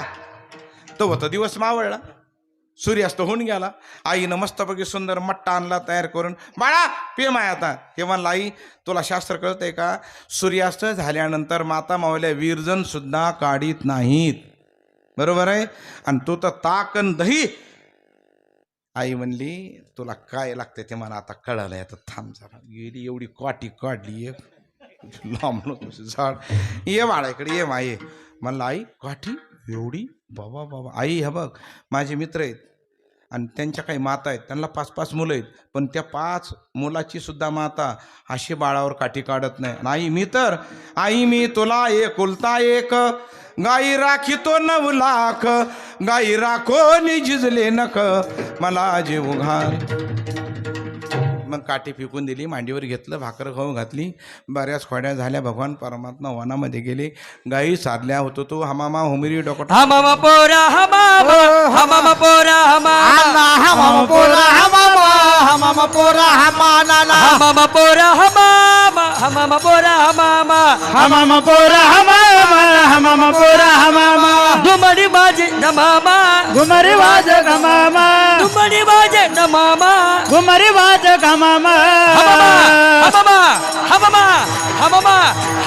तो होता दिवस मावळला सूर्यास्त होऊन गेला. आईनं मस्तपैकी सुंदर मट्टा आणला तयार करून. बाळा पे माय आता. हे म्हणलं आई तुला शास्त्र कळतंय का सूर्यास्त झाल्यानंतर माता मावल्या विरजन सुद्धा काढीत नाहीत. बरोबर आहे. आणि तू तर ताक अन दही. आई म्हणली तुला काय लागते ते मला आता कळालंय. आता थांब जरा. गेली एवढी काठी काढली एक लांब झाड. ये बाळा इकडे ये माये. म्हणलं आई काठी एवढी. बाबा बाबा. आई हे बघ माझे मित्र आहेत आणि त्यांच्या काही माता आहेत. त्यांना 5-5 मुलं आहेत. पण त्या 5 मुलाची सुद्धा माता अशी बाळावर काठी काढत नाही. आई मी तर आई मी तुला एकुलता एक गाई राखीतो 9 लाख गाई राखो झिजले नख मला जीव घाल. मग काठी फेकून दिली. मांडीवर घेतलं भाकर खाऊ घातली. बऱ्याच खोड्या झाल्या. भगवान परमात्मा वनामध्ये गेले. गाई साधल्या होतो तो हमामा हुमिरी डोकट हमामा पोरा हमामा हमामा पोरा हमामा हमामा पोरा हमामा हमामा पोरा हमाना हमामा पोरा हमामा हमामा पोरा हमामा हमामा पोरा हमामा हमामा पोरा हमामा घुमरी बाजे नमामा घुमरी वाज गमामा घुमरी बाजे नमामा घुमरी वाज गमामा हमामा हमामा हमामा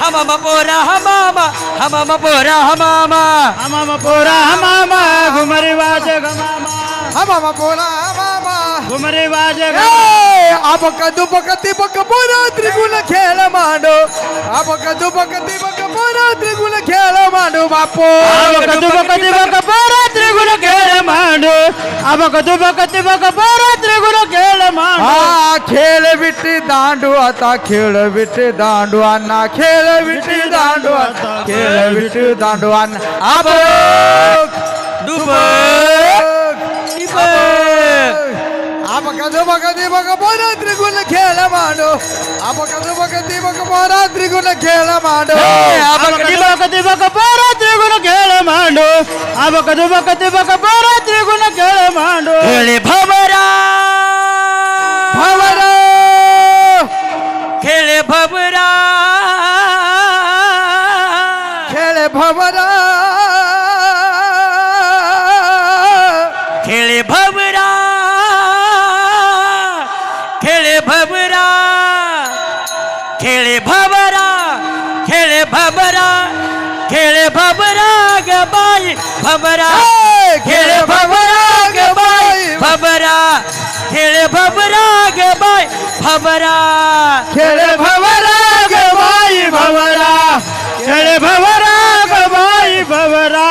हमामा पोरा हमामा हमामा पोरा हमामा हमामा पोरा हमामा घुमरी वाज गमामा हमामा पोरा हमामा घुमरी वाज अबक दुबक तिबक पोरा त्रिगुण खेळ मांडो. अबक दुबक तिबक पोरा त्रिगुण खेळ मांडो बापू. अबक दुबक तिबक पोरा त्रिगुण खेळ मांडो. अबक दुबक तिबक पोरा त्रिगुण खेळ मांडो. हा खेळ विटी दांडू आता खेळ विटी दांडू अण्णा खेळ विटी दांडू आता खेळ विटी दांडू अण्णा. अबक अबक दुबक तिबक पोरा त्रिगुण खेळ मांडो. अबक दुबक तिबक पोरा त्रिगुण खेळ मांडो. अबक दुबक तिबक पोरा त्रिगुण खेळ मांडो. अबक दुबक तिबक पोरा त्रिगुण खेळ मांडो. खेळे भवरा भवरा खेळे भवरा खेळ भवरा खेळे भवरा खेळे भवरा खेळे भवरा खेळे भवरा खेळे भवरा ग बाई भवरा खेळे भवरा ग बाई भवरा खेळे भवरा ग बाई भवरा खेळ भवरा ग बाई भवरा खेळ भवरा ग बाई भवरा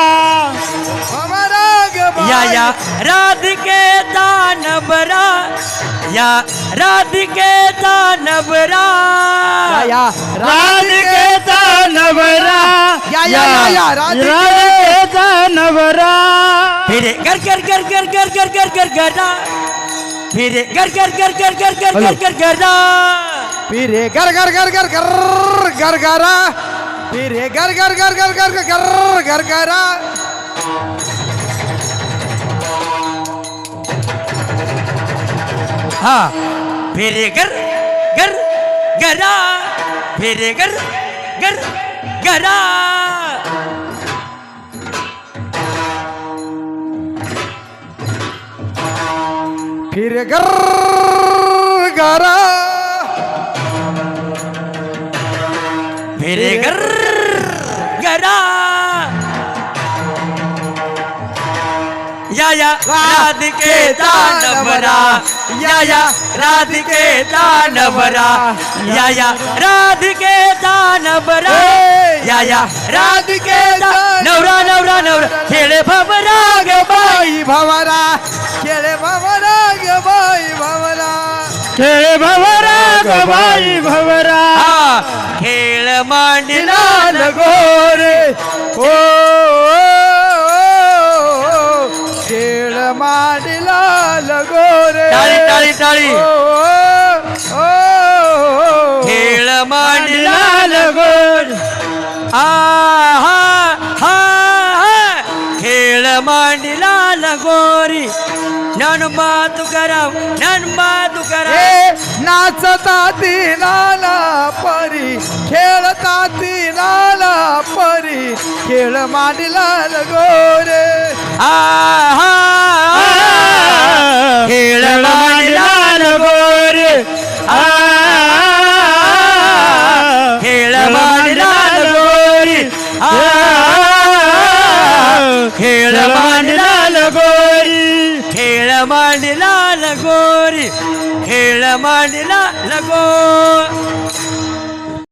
भवरा ग बाई. या राधिके दान बरा या राधिकेचा नवरा या राधिकेचा नवरा या राधिकेचा नवरा फिरे कर कर कर कर कर कर कर कर गरा फिरे कर कर कर कर कर कर कर कर गरा पिरे गर गर गर गर गर गर गरा पिरे गर गर गर गर गर गर गर गरा हा फिरे कर कर गरा फिरे कर कर गरा फिरे गर गरा फिरे कर गरा या राधिकेचा नवरा या राधिकेचा नवरा या राधिकेचा नवरा या राधिकेचा नवरा नवरा नवरा खेळे भवरा ग बाई भवरा खेळे भवरा ग बाई भवरा खेळ भवरा ग बाई भवरा खेळ मांडला लाल गोरे ओ खेळ मांडी लाल गोरे टाळी टाळी टाळी ओ खेळ मांडला लाल गोर हा हा खेळ मांडला लगोरी ननबा तुकाराम ए नाचता ती नाला परी खेळता ती नाला परी खेळ मांडी लाल गोरे हा खेळ मांडला गोर खेळ मांडला लगोरी खेळ मांडला गोरी खेळ मांडला लगोरी खेळ मांडला लगो